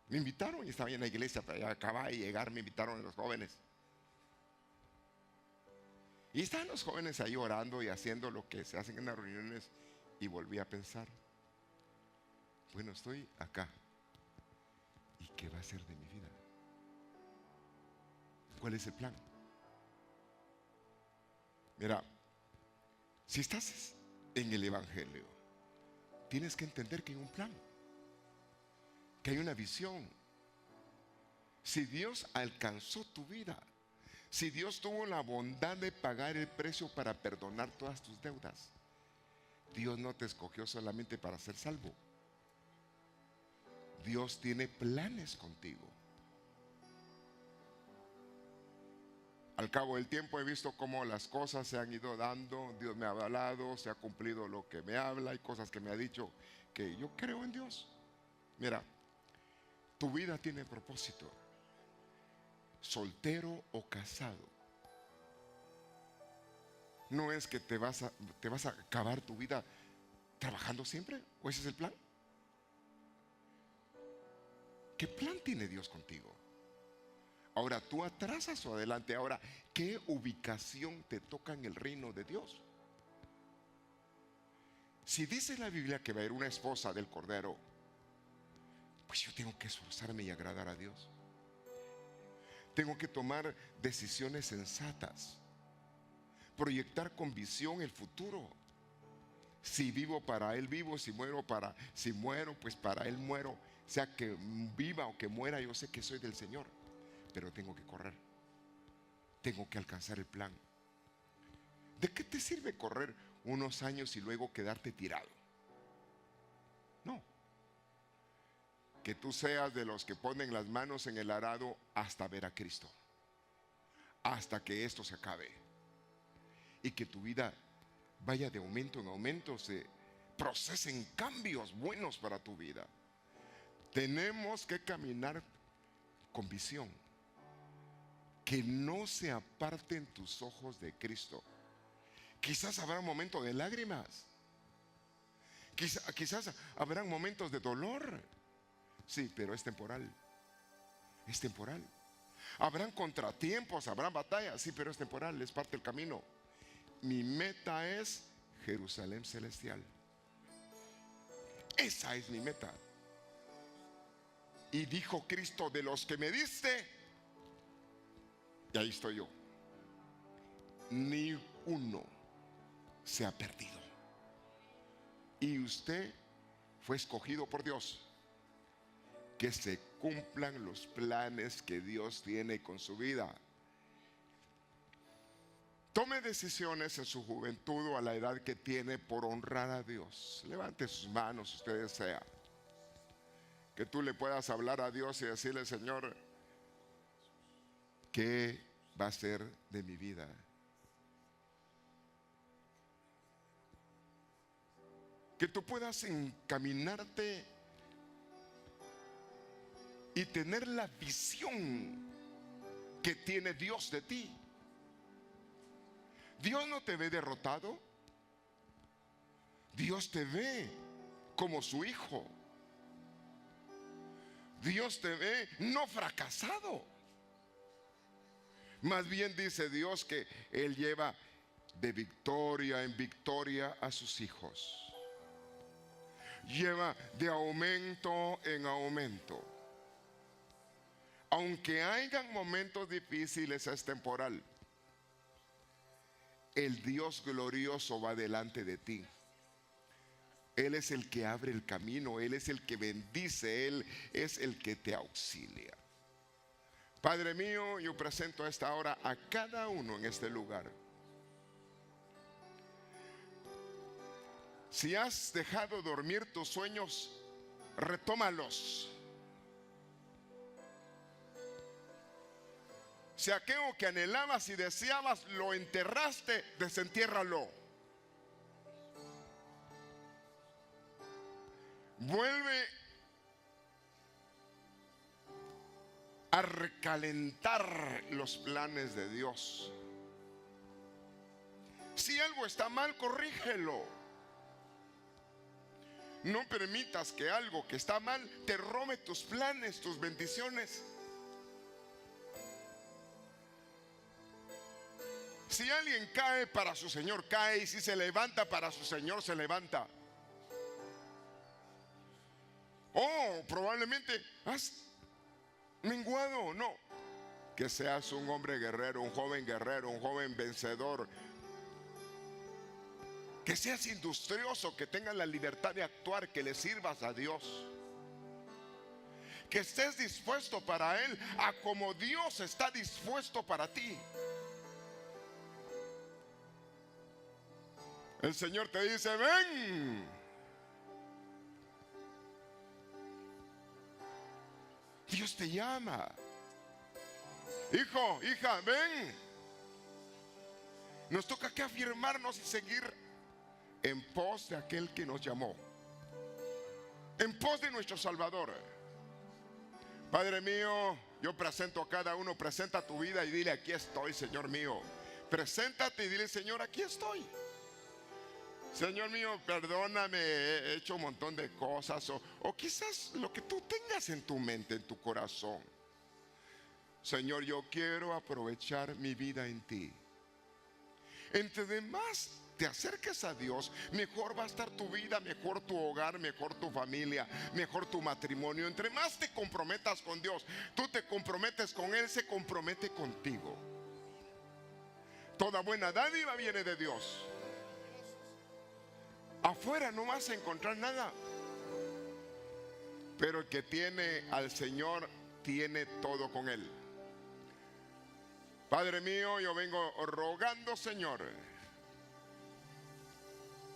Me invitaron y estaba en la iglesia, pero acababa de llegar, me invitaron a los jóvenes. Y estaban los jóvenes ahí orando y haciendo lo que se hacen en las reuniones. Y volví a pensar, bueno, estoy acá. ¿Y qué va a ser de mi vida? ¿Cuál es el plan? Mira, si estás en el Evangelio, tienes que entender que hay un plan, que hay una visión. Si Dios alcanzó tu vida, si Dios tuvo la bondad de pagar el precio para perdonar todas tus deudas, Dios no te escogió solamente para ser salvo. Dios tiene planes contigo. Al cabo del tiempo he visto cómo las cosas se han ido dando. Dios me ha hablado, se ha cumplido lo que me habla. Hay cosas que me ha dicho que yo creo en Dios. Mira, tu vida tiene propósito, soltero o casado. No es que te vas a acabar tu vida trabajando siempre, ¿o ese es el plan? ¿Qué plan tiene Dios contigo? Ahora, tú atrasas o adelante. Ahora, ¿qué ubicación te toca en el reino de Dios? Si dice la Biblia que va a haber una esposa del Cordero, pues yo tengo que esforzarme y agradar a Dios. Tengo que tomar decisiones sensatas, proyectar con visión el futuro. Si vivo, para Él vivo. Si muero, pues para Él muero. Sea que viva o que muera, yo sé que soy del Señor. Pero tengo que correr. Tengo que alcanzar el plan. ¿De qué te sirve correr unos años y luego quedarte tirado? No. Que tú seas de los que ponen las manos en el arado hasta ver a Cristo, hasta que esto se acabe, y que tu vida vaya de aumento en aumento, se procesen cambios buenos para tu vida. Tenemos que caminar con visión. Que no se aparten tus ojos de Cristo. Quizás habrá momentos de lágrimas. Quizás habrán momentos de dolor. Sí, pero es temporal. Es temporal. Habrán contratiempos, habrán batallas. Sí, pero es temporal, es parte del camino. Mi meta es Jerusalén celestial. Esa es mi meta. Y dijo Cristo: de los que me diste, y ahí estoy yo, ni uno se ha perdido. Y usted fue escogido por Dios. Que se cumplan los planes que Dios tiene con su vida. Tome decisiones en su juventud o a la edad que tiene por honrar a Dios. Levante sus manos si usted desea. Que tú le puedas hablar a Dios y decirle: Señor, ¿qué va a ser de mi vida? Que tú puedas encaminarte y tener la visión que tiene Dios de ti. Dios no te ve derrotado. Dios te ve como su hijo. Dios te ve no fracasado. Más bien dice Dios que Él lleva de victoria en victoria a sus hijos. Lleva de aumento en aumento. Aunque hayan momentos difíciles, es temporal. El Dios glorioso va delante de ti. Él es el que abre el camino, Él es el que bendice, Él es el que te auxilia. Padre mío, yo presento a esta hora a cada uno en este lugar. Si has dejado dormir tus sueños, retómalos. Si aquello que anhelabas y deseabas lo enterraste, desentiérralo. Vuelve a recalentar los planes de Dios. Si algo está mal, corrígelo. No permitas que algo que está mal te robe tus planes, tus bendiciones. Si alguien cae para su Señor, cae. Y si se levanta para su Señor, se levanta. Oh, probablemente has menguado. No. Que seas un hombre guerrero, un joven vencedor. Que seas industrioso, que tengas la libertad de actuar, que le sirvas a Dios. Que estés dispuesto para Él, a como Dios está dispuesto para ti. El Señor te dice: ven. Dios te llama. Hijo, hija, ven. Nos toca que afirmarnos y seguir en pos de aquel que nos llamó, en pos de nuestro Salvador. Padre mío, yo presento a cada uno. Presenta tu vida y dile: aquí estoy, Señor mío. Preséntate y dile: Señor, aquí estoy. Señor mío, perdóname, he hecho un montón de cosas, o quizás lo que tú tengas en tu mente, en tu corazón. Señor, yo quiero aprovechar mi vida en ti. Entre más te acerques a Dios, mejor va a estar tu vida, mejor tu hogar, mejor tu familia, mejor tu matrimonio. Entre más te comprometas con Dios, tú te comprometes con Él, se compromete contigo. Toda buena dádiva viene de Dios. Afuera no vas a encontrar nada, pero el que tiene al Señor tiene todo con Él. Padre mío, yo vengo rogando, Señor,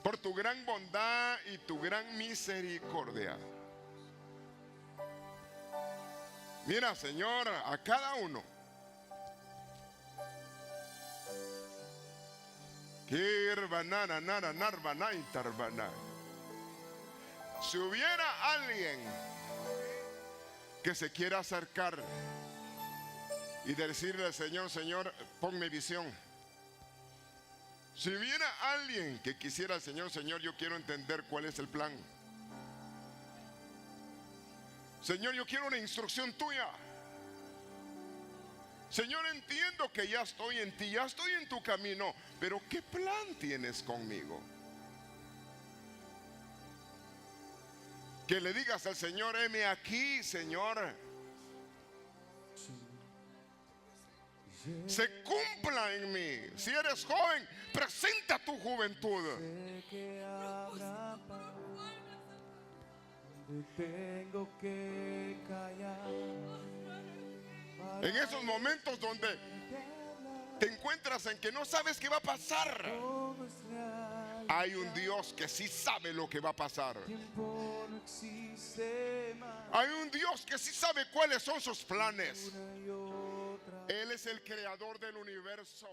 por tu gran bondad y tu gran misericordia. Mira, Señor, a cada uno. Si hubiera alguien que se quiera acercar y decirle al Señor: Señor, ponme visión. Si hubiera alguien que quisiera al Señor: Señor, yo quiero entender cuál es el plan. Señor, yo quiero una instrucción tuya. Señor, entiendo que ya estoy en ti, ya estoy en tu camino, pero ¿qué plan tienes conmigo? Que le digas al Señor: heme aquí, Señor. Se cumpla en mí. Si eres joven, presenta tu juventud.
Tengo que callar.
En esos momentos donde te encuentras en que no sabes qué va a pasar, hay un Dios que sí sabe lo que va a pasar. Hay un Dios que sí sabe cuáles son sus planes. Él es el creador del universo.